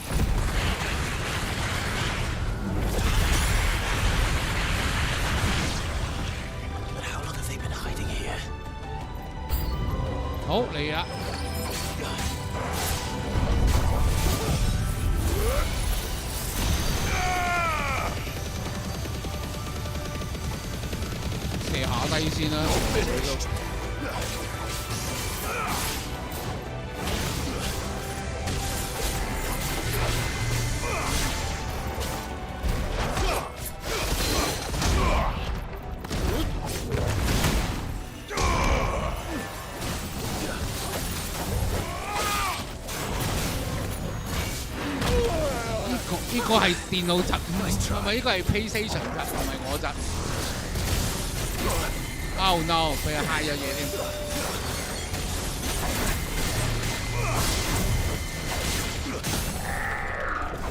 好嚟啦！射下低先啦。呢個係電腦窒，係咪呢個係 PlayStation 窒？唔係我窒。Oh no！ 佢係 high 咗嘢添。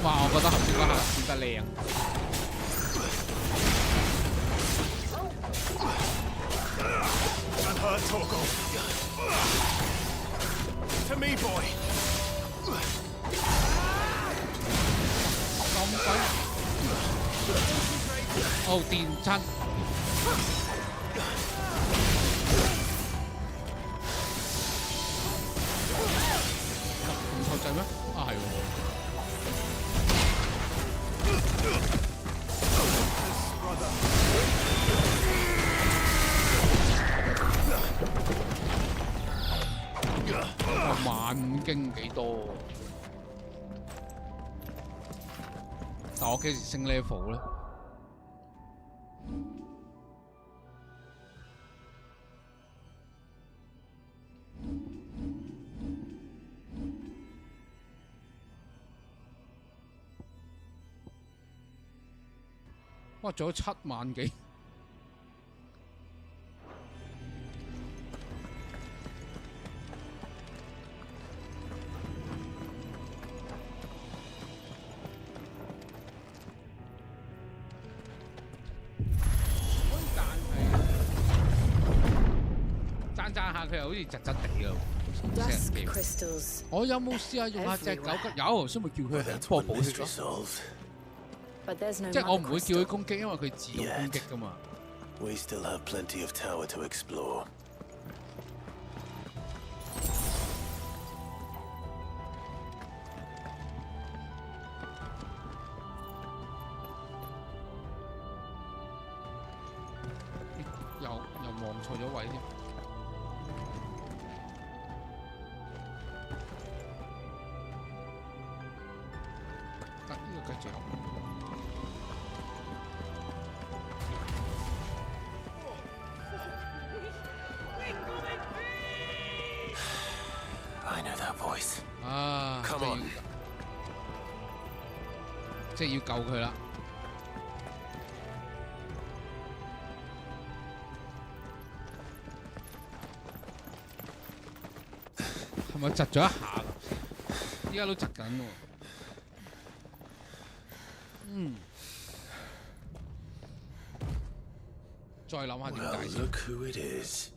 哇！我覺得頭先嗰下剪得靚。To me, boy. 哦，電親。唔錯掣咩？啊係喎。15000幾多？但我幾時升 level 咧？哇！仲有7萬幾。讚下佢又好似窒窒地啊！我有冇試下用下隻狗骨？有，頭先咪叫佢嚟幫我補血咯。即係我唔會叫佢攻擊，因為佢自動攻擊㗎嘛。We still have plenty of tower to explore. 又望錯咗位添。得呢個繼續。I know that voice. 啊 Come on. 即係要救佢啦。係咪窒咗一下？依家都窒緊喎。再諗下點解先。Look who it is.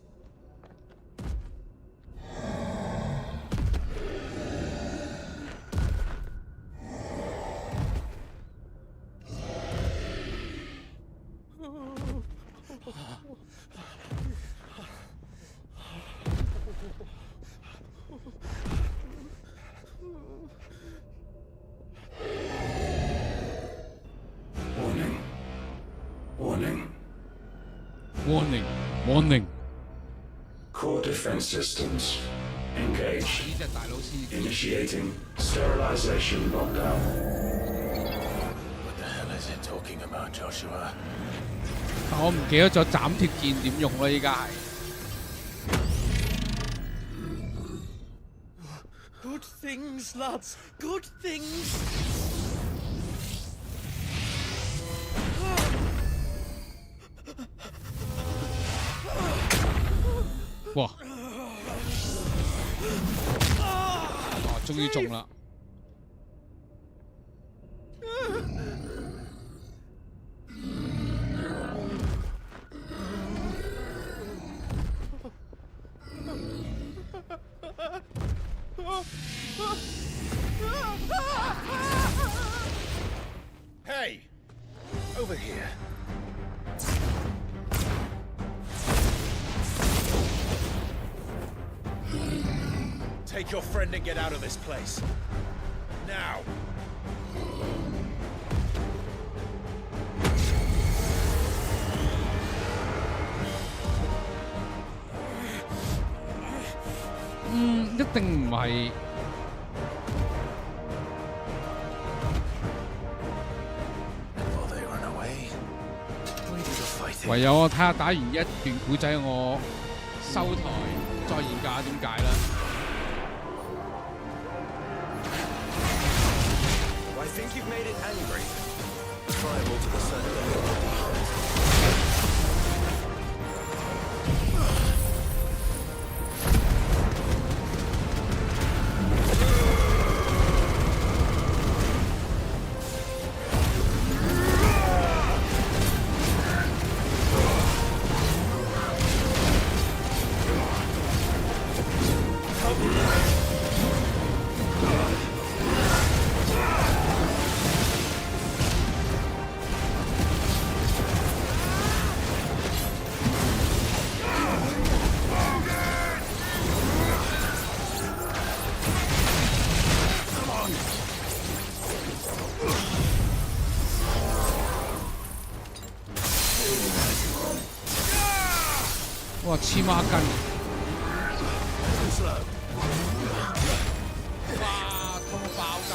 Warning. Core defense systems engaged. Initiating sterilization lockdown. What the hell is it talking about, Joshua? 但我唔記得咗斬鐵劍點用啦，依家係。Good things, lads. Good things. 哇！終於中啦！Hey! Over here. Take your friend and get out of this place. Now!一定唔係。唯有我睇下打完一段古仔，我收台再研究下點解啦。I think you've made it angry. Tribal to the center.哇！黐孖筋！哇！痛到爆㗎！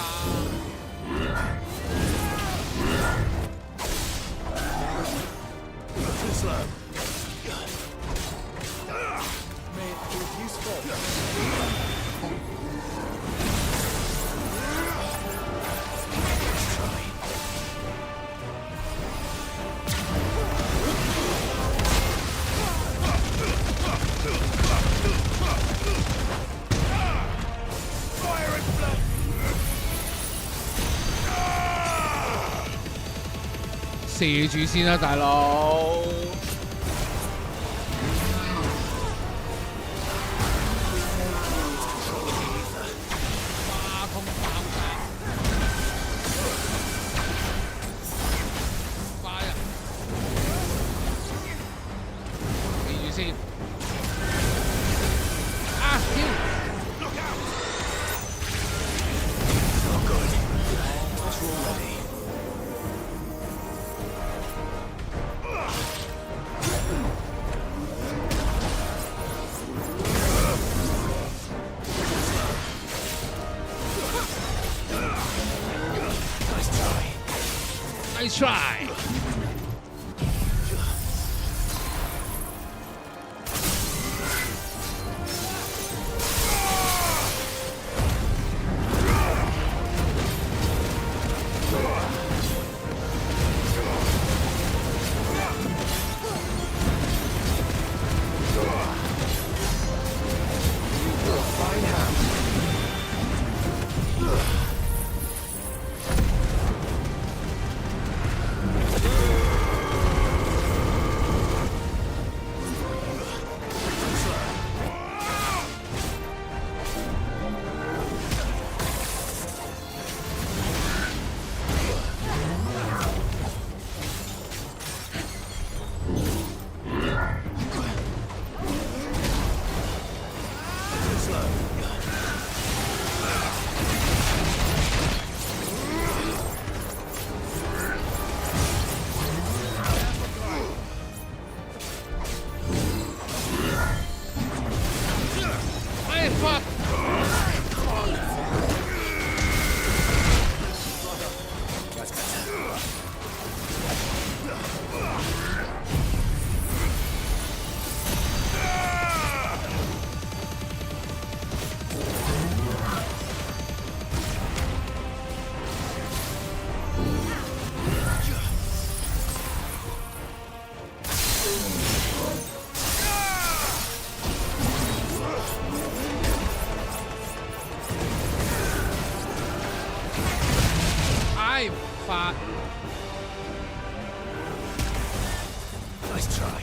射住先啦，大佬！哇，痛爆炸！快啊！記住先。啊！跳！ Nice try. 法。Nice try.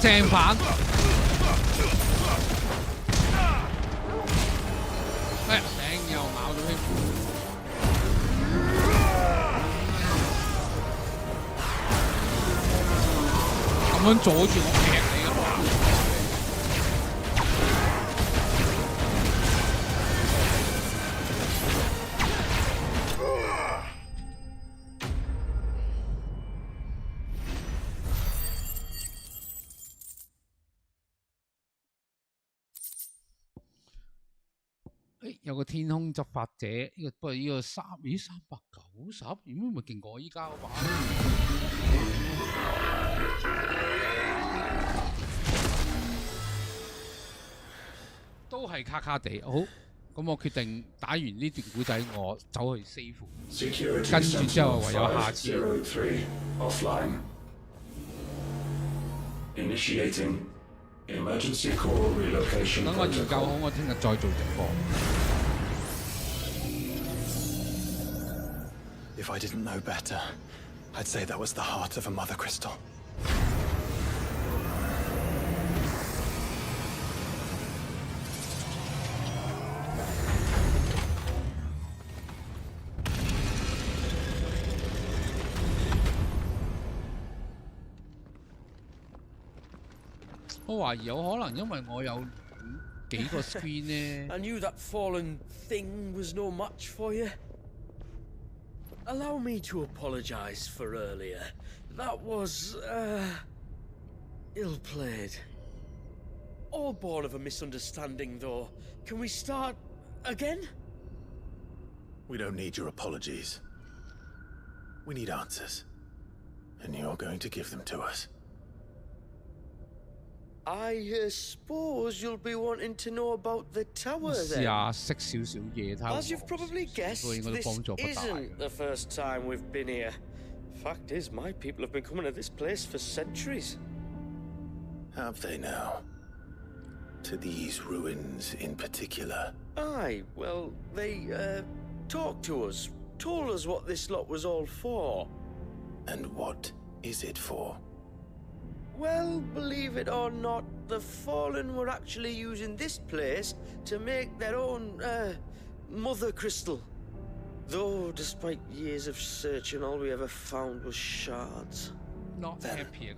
正反。哎呀，頂又咬到添。咁樣阻住我劈你嘅話。有個天空執法者，呢個不過呢個390，點解咪勁過依家嗰把？都係卡卡地。好，咁我決定打完呢段古仔，我走去 save， 跟住之後唯有下次。等我研究好，我聽日再做直播。If I didn't know better, I'd say that was the heart of a mother crystal. 我懷疑有可能因為我有幾個 screen 呢。I knew that fallen thing was no match for you. Allow me to apologize for earlier. That was, ill played. All born of a misunderstanding, though. Can we start again? We don't need your apologies. We need answers. And you're going to give them to us. I suppose you'll be wanting to know about the tower then. As you've probably guessed, this isn't the first time we've been here. Fact is, my people have been coming to this place for centuries. Have they now? To these ruins in particular? Aye, well, they, talked to us, told us what this lot was all for. And what is it for? Well, believe it or not, the Fallen were actually using this place to make their own, mother crystal. Though, despite years of searching, all we ever found was shards. Not happy,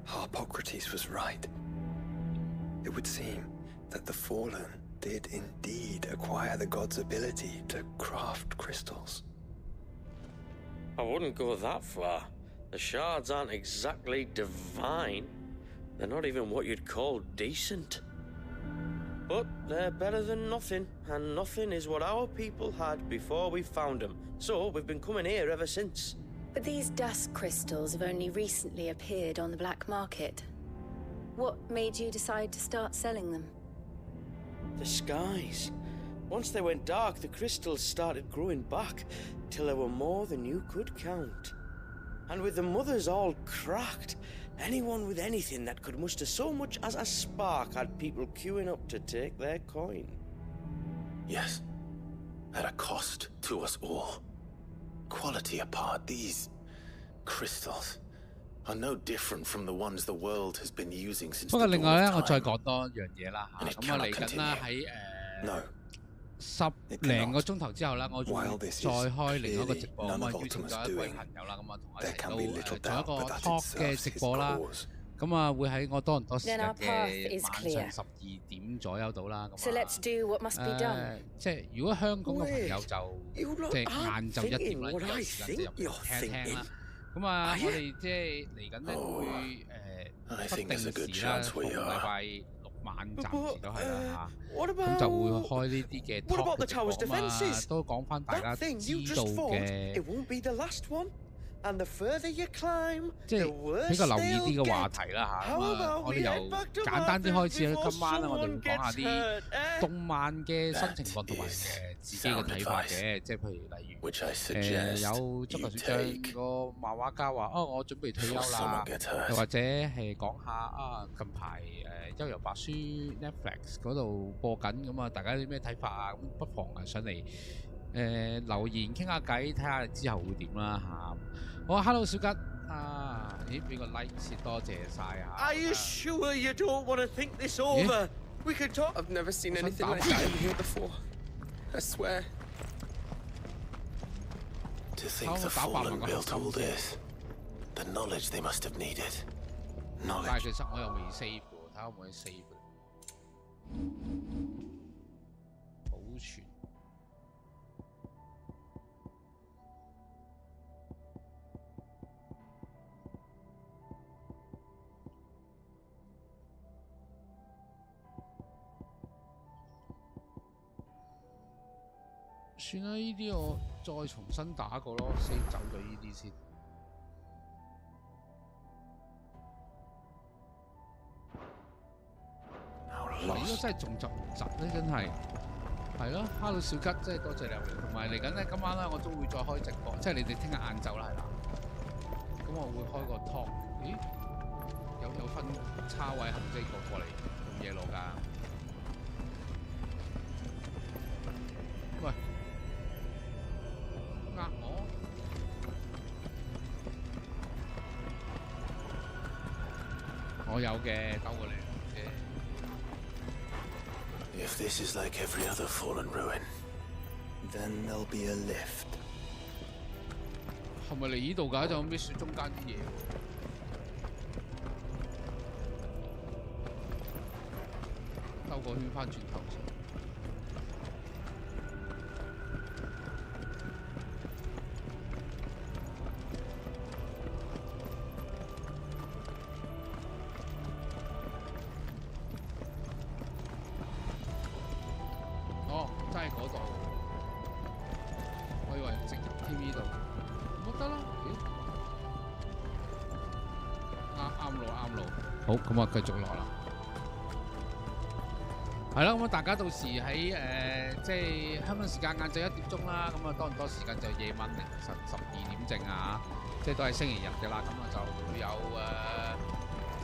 Harpocrates was right. It would seem that the Fallen did indeed acquire the god's ability to craft crystals. I wouldn't go that far. The shards aren't exactly divine. They're not even what you'd call decent. But they're better than nothing, and nothing is what our people had before we found them. So we've been coming here ever since. But these dust crystals have only recently appeared on the black market. What made you decide to start selling them? The skies. Once they went dark, the crystals started growing back, till there were more than you could count. And with the mothers all cracked, anyone with anything that could muster so much as a spark had people queuing up to take their coin. Yes, at a cost to us all. Quality apart, these crystals are no different from the ones the world has been using since the dawn of time. 不過另外咧，我再講多樣嘢啦嚇，咁我嚟緊啦喺10零個鐘頭之後啦，我會再開另一個直播，咁啊邀請咗一位朋友啦，咁啊同我一齊都做一個 talk 嘅直播啦。咁啊會喺我多倫多時間嘅晚上12點左右到啦。咁啊即係如果香港嘅朋友就即係晏晝1點啦，有時間就入嚟聽聽啦。咁啊我哋即係嚟緊咧會不定時啦，逢禮拜6晚暫時都係啦嚇，咁就會開呢啲嘅 talk 嘅直播啊，都講翻大家知道嘅 And the further you climb, 即 the 係 worse 比較留意 they'll 啲嘅話 get. 題啦嚇。 How 咁啊， about 我 we 哋 head 由 back to 簡單啲開始 Arthur's 啦。 before 今晚咧，我哋會 someone 講下 gets 啲 hurt, eh? 動漫嘅新情況同埋自己嘅睇法嘅，即係譬如例如有足球小將個漫畫家話：哦，我準備退休啦。又或者係講下啊，近排幽遊白書 Netflix 嗰度播緊咁啊，大家有啲咩睇法啊？咁不妨上嚟留言傾下偈，睇下之後會點啦嚇。好啊 ，Hello 小吉啊，咦俾個 like 先，多謝晒啊。 Are you sure you don't want to think this over? We could talk. I've never seen anything like that in here before. I swear. To think the Fallen built all this. The knowledge they must have needed. 但係 Knowledge. 其實我又未 save 喎，睇下可唔可以 save 保存。算啦，呢啲我再重新打過咯，save 走咗呢啲先。呢個真係重集唔集咧，真係係咯。Hello 小吉，真係多謝你，同埋嚟緊咧，今晚咧我都會再開直播，即係你哋聽日晏晝啦，係啦。咁我會開個 talk， 咦？有分叉位行即係過嚟用嘢攞㗎。喂，呃我有嘅，兜過嚟。If this is like every other fallen ruin, then there'll be a lift. 係咪嚟呢度㗎？就搣住中間啲嘢。兜個圈翻轉頭先。真係嗰度，我以為直入 TV 度，咁得啦。啱路啱路。好，咁我繼續落啦。係啦，咁啊大家到時喺即係香港時間晏晝1點鐘啦，咁啊多唔多時間就夜晚凌晨12點正啊，即係都係星期日嘅啦，咁啊就會有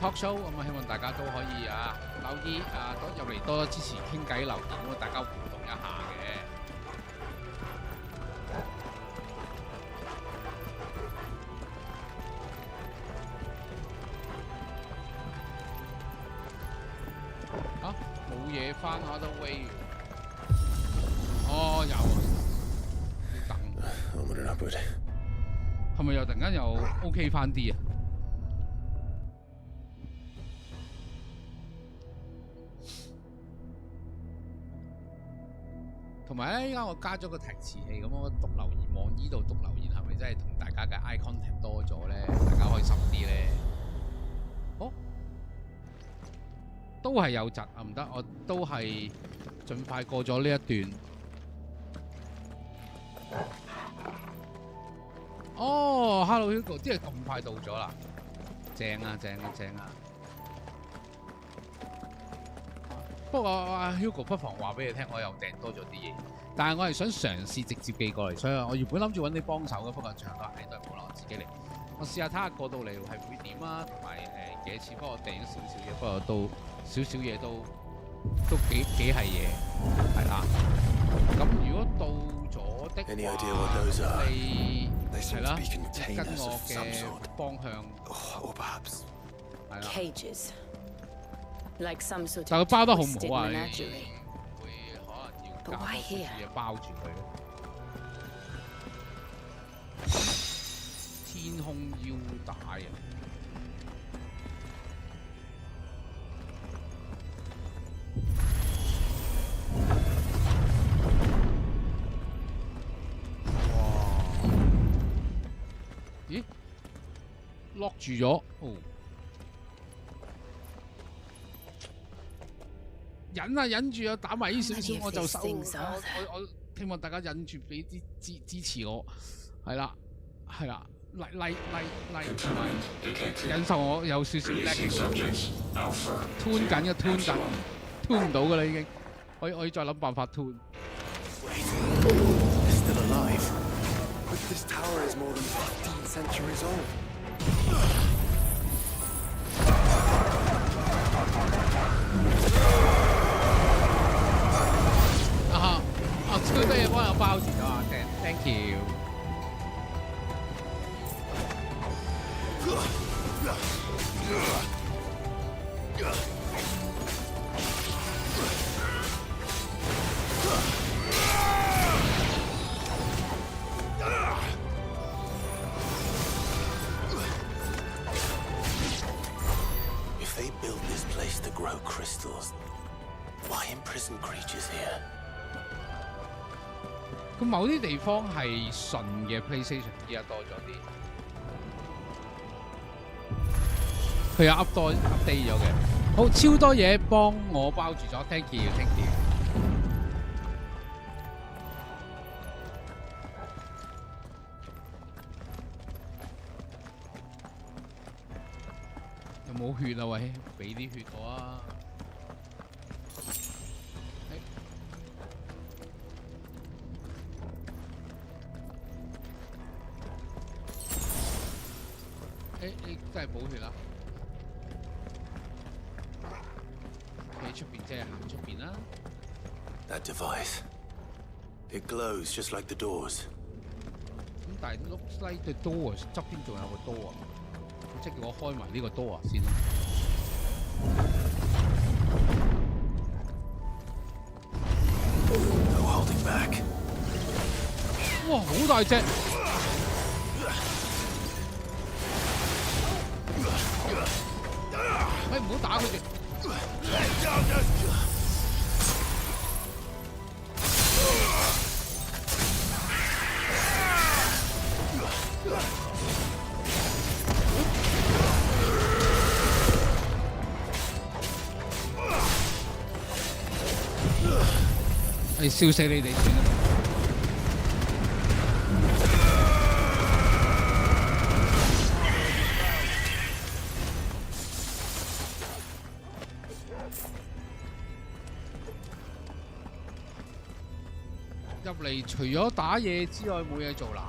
talk show， 咁啊希望大家都可以留意多入嚟多多支持傾偈留言，咁啊大家互動一下嘅。冇嘢翻下都 way。哦，有啊，要等。係咪又突然間又 OK 翻啲啊？同埋咧，依家我加咗個提詞器，咁我讀留言望呢度讀留言係咪真係同大家嘅 eye contact 多咗咧？大家開心啲咧？好，都係有窒啊，唔得，我都係盡快過咗呢一段。哦 ，Hello Hugo， 即係咁快到咗啦，正啊正啊正啊！不過Hugo 不妨話俾你聽，我又訂多咗啲嘢，但係我係想嘗試直接寄過嚟，所以我原本諗住揾你幫手嘅，不過長都係冇啦，我自己嚟。我試下睇下過到嚟係會點啊，同埋幾多錢？不過我訂咗少少嘢，不過都少少嘢都幾係嘢，係啦。咁如果到咗的話，你係啦，跟我嘅方向係啦。Like some sort 但係佢 of 包得好唔 twisted 好啊？ menagerie. 會可能要 But 加多 why 少 here? 嘢包住佢。天空腰帶啊！哇！咦？lock 住咗哦！忍啊忍住啊，打埋呢少少我就收。我希望大家忍住俾啲支持我，係啦係啦。忍受我有少少 lag，tune 緊嘅 tune 緊 ，tune 唔到㗎啦已經，我要再諗辦法 tune。They're still alive. But this tower is more than 15 centuries old. 超多嘢幫我包住咗啊 ！Thank you。If they built this place to grow crystals, why imprison creatures here? 咁某啲地方係純嘅 PlayStation， 依家多咗啲。佢有 update 咗嘅，好超多嘢幫我包住咗 ，thank you。有冇血啊？喂，俾啲血我啊！你真係補血啦！企喺出邊即係行出邊啦。That device. It glows just like the doors. 咁但係 looks like the doors 側邊仲有個 door 啊！即係叫我開埋呢個 door 先啦。No holding back. 哇！好大隻！喂，唔好打佢哋！笑死你哋算啦！入嚟除咗打嘢之外冇嘢做啦。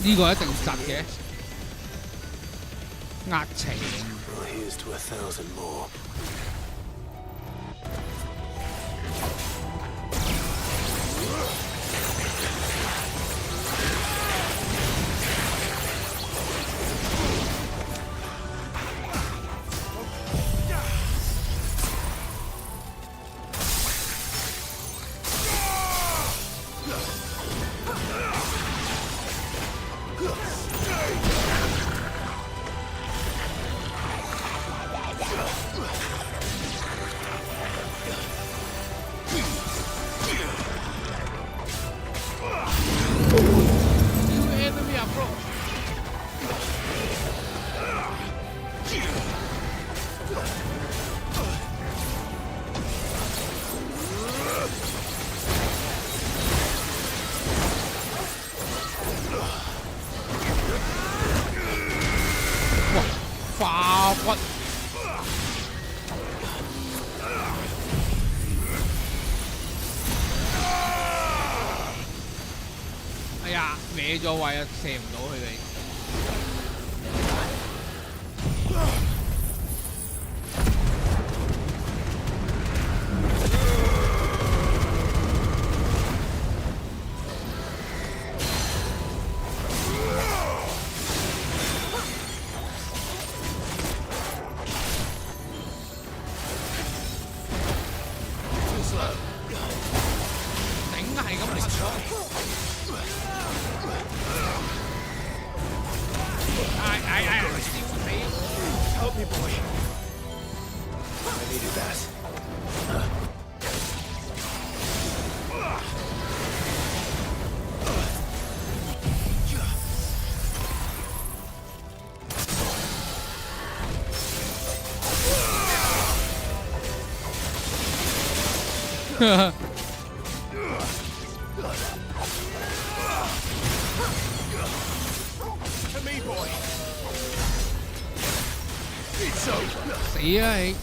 呢個一定實嘅，壓情。Well, here's to 1,000 more.化骨。哎呀，歪咗位啊，射唔到佢哋。Hey, boy. I needed that. To me, boy. It's over. 死啊你！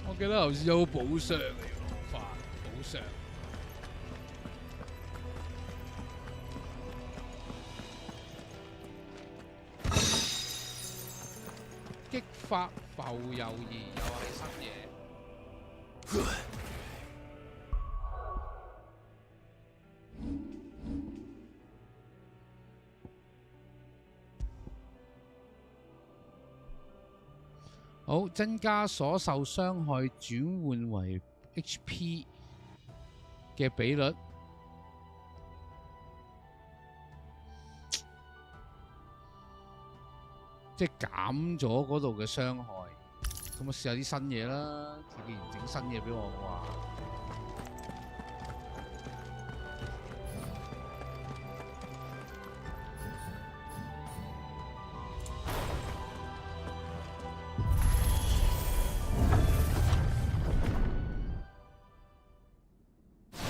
我記得頭先有補償嘅要攞翻補償。激發浮游兒又係新嘢。好，增加所受傷害轉換為 HP 嘅比率。即係減咗嗰度嘅傷害，咁我試下啲新嘢啦。佢既然整新嘢俾我嘅話，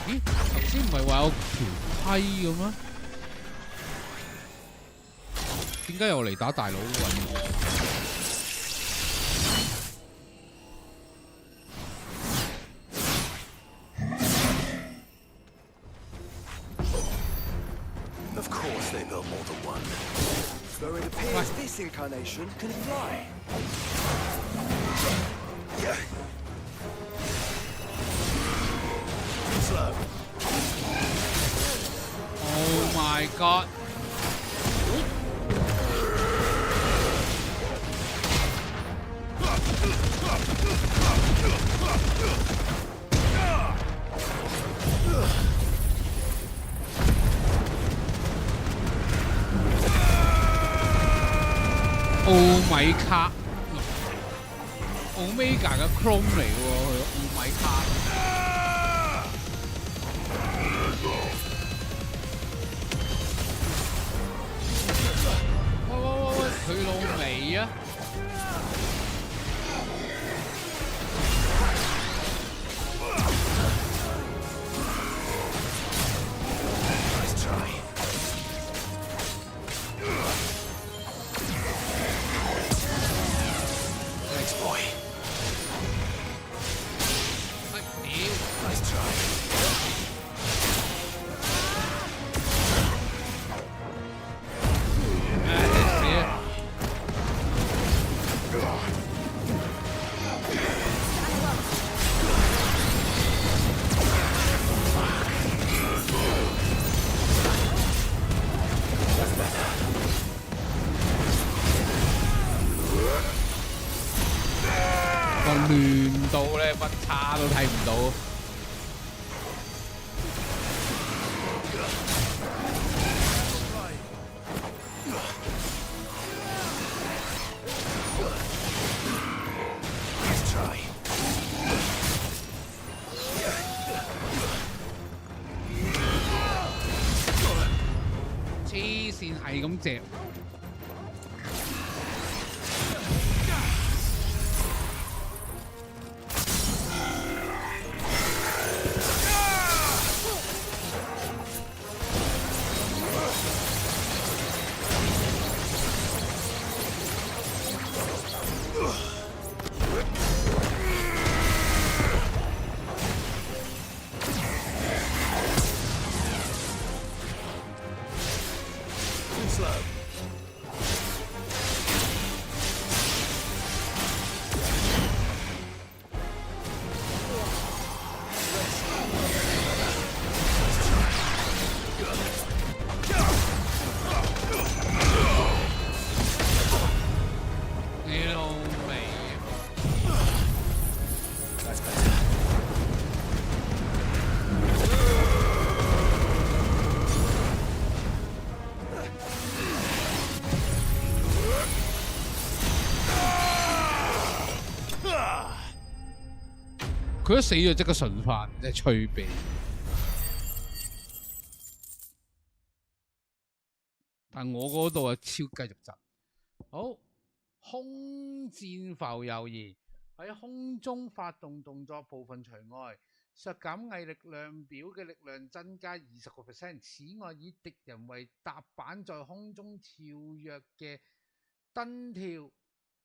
咦？頭先唔係話有條梯嘅咩？點解又嚟打大佬位？Of course they built more than one. Though it appears this incarnation can fly. Slow. Oh my god! Oh my god! Omega 嘅 Chrome 嚟喎，佢 Oh my god！ 喂，佢老味啊！亂到咧，乜叉都睇唔到。黐線係咁嚼。Slow. 佢一死咗即刻順翻，真係趣味。但我嗰度啊超繼續窒。好，空戰浮游儀喺空中發動動作部分除外，削減毅力量表嘅力量增加20%。此外，以敵人為踏板在空中跳躍嘅蹬跳，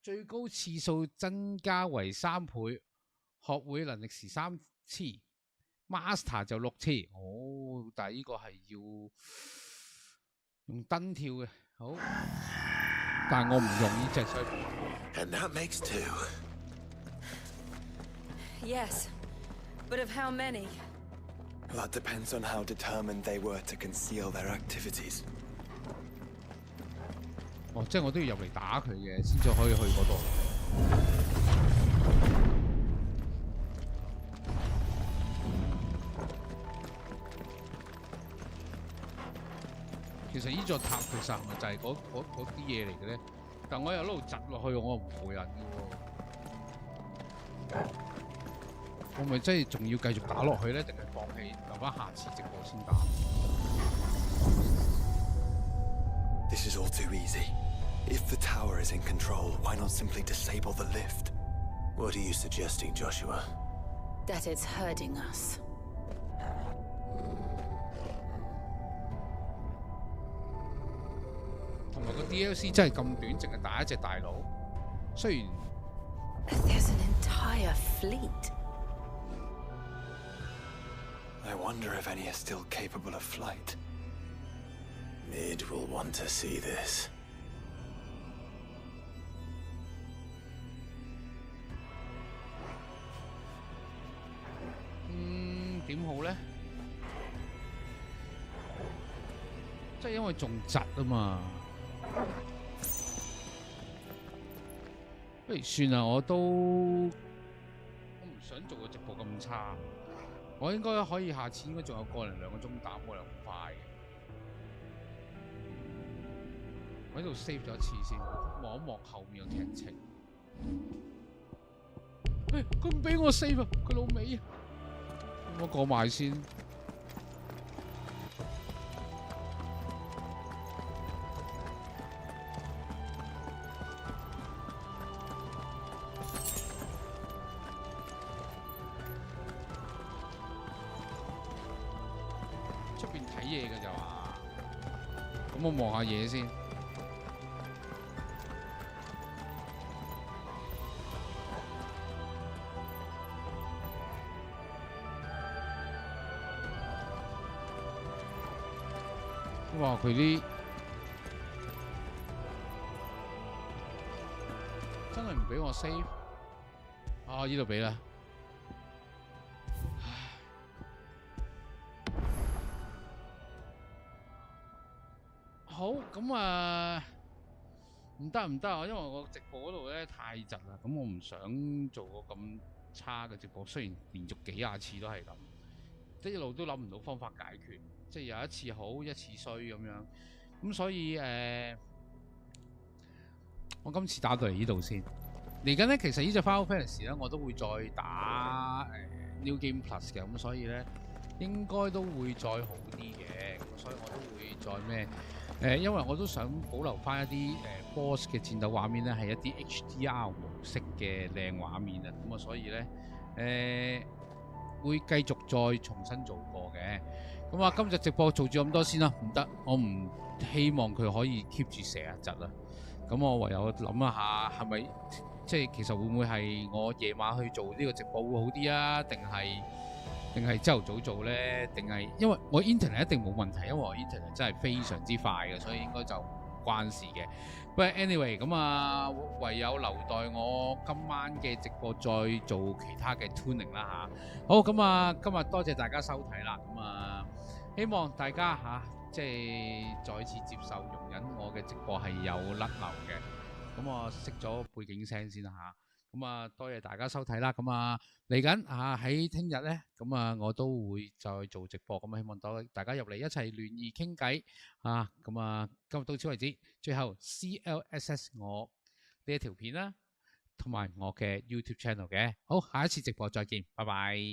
最高次數增加為3倍。學會能力時3次 ，Master 就6次。哦，但係呢個係要用蹬跳嘅。好，但係我唔用呢隻，所以。And that makes 2. Yes, but of how many? That depends on how determined they were to conceal their activities. 哦，即係我都要入嚟打佢嘅，先至可以去嗰度。其實呢座塔其實係咪就係嗰啲嘢嚟嘅咧？但我又一路窒落去，我唔過癮嘅喎。我咪真係仲要繼續打落去咧，定係放棄留翻下次直播先打 ？This is all too easy. If the tower is in control, why not simply disable the lift? What are you suggesting, Joshua? That it's hurting us. 同埋個 DLC 真係咁短，淨係打一隻大佬。雖然 There's an entire fleet. I wonder if any are still capable of flight. Mid will want to see this. 點好咧？即係因為仲窒啊嘛。不如算啦，我唔想做個直播咁差。我應該可以下次應該仲有個零2個鐘打，冇理由咁快嘅。我喺度 save 咗一次先，望一望後面嘅劇情。佢唔俾我 save 啊！佢老味啊！我過埋先。出邊睇嘢嘅就話，咁我望下嘢先。哇！佢啲真係唔俾我 save 啊！呢度俾啦。好咁啊，唔得，因為我直播嗰度咧太窒啦，咁我唔想做個咁差嘅直播。雖然連續幾廿次都係咁，即係一路都諗唔到方法解決。即係有一次好，一次衰咁樣，咁所以我今次打到嚟呢度先。嚟緊咧，其實呢隻 Final Fantasy 咧，我都會再打New Game Plus 嘅，咁所以咧應該都會再好啲嘅，咁所以我都會再咩因為我都想保留翻一啲boss 嘅戰鬥畫面咧，係一啲 HDR 模式嘅靚畫面啊，咁啊所以咧會繼續再重新做過嘅。咁啊，今日直播做住咁多先啦，唔得，我唔希望佢可以 keep 住成日窒啦。咁我唯有諗一下，係咪即係其實會唔會係我夜晚去做呢個直播會好啲啊？定係朝頭早做咧？定係因為我 internet 一定冇問題，因為我 internet 真係非常之快嘅，所以應該就唔關事嘅。不過 anyway， 咁啊，唯有留待我今晚嘅直播再做其他嘅 tuning 啦嚇。好，咁啊，今日多謝大家收睇啦，咁啊。希望大家即係再次接受容忍我嘅直播係有甩漏嘅。咁我熄咗背景聲先啦嚇。咁啊，多謝大家收睇啦。咁啊，嚟緊喺聽日咧，咁啊我都會再做直播。咁希望大家入嚟一齊聯誼傾偈啊。咁啊，今日到此為止。最後 CLSS 我呢一條片啦。同埋我嘅 YouTube channel 嘅。好，下一次直播再見，拜拜。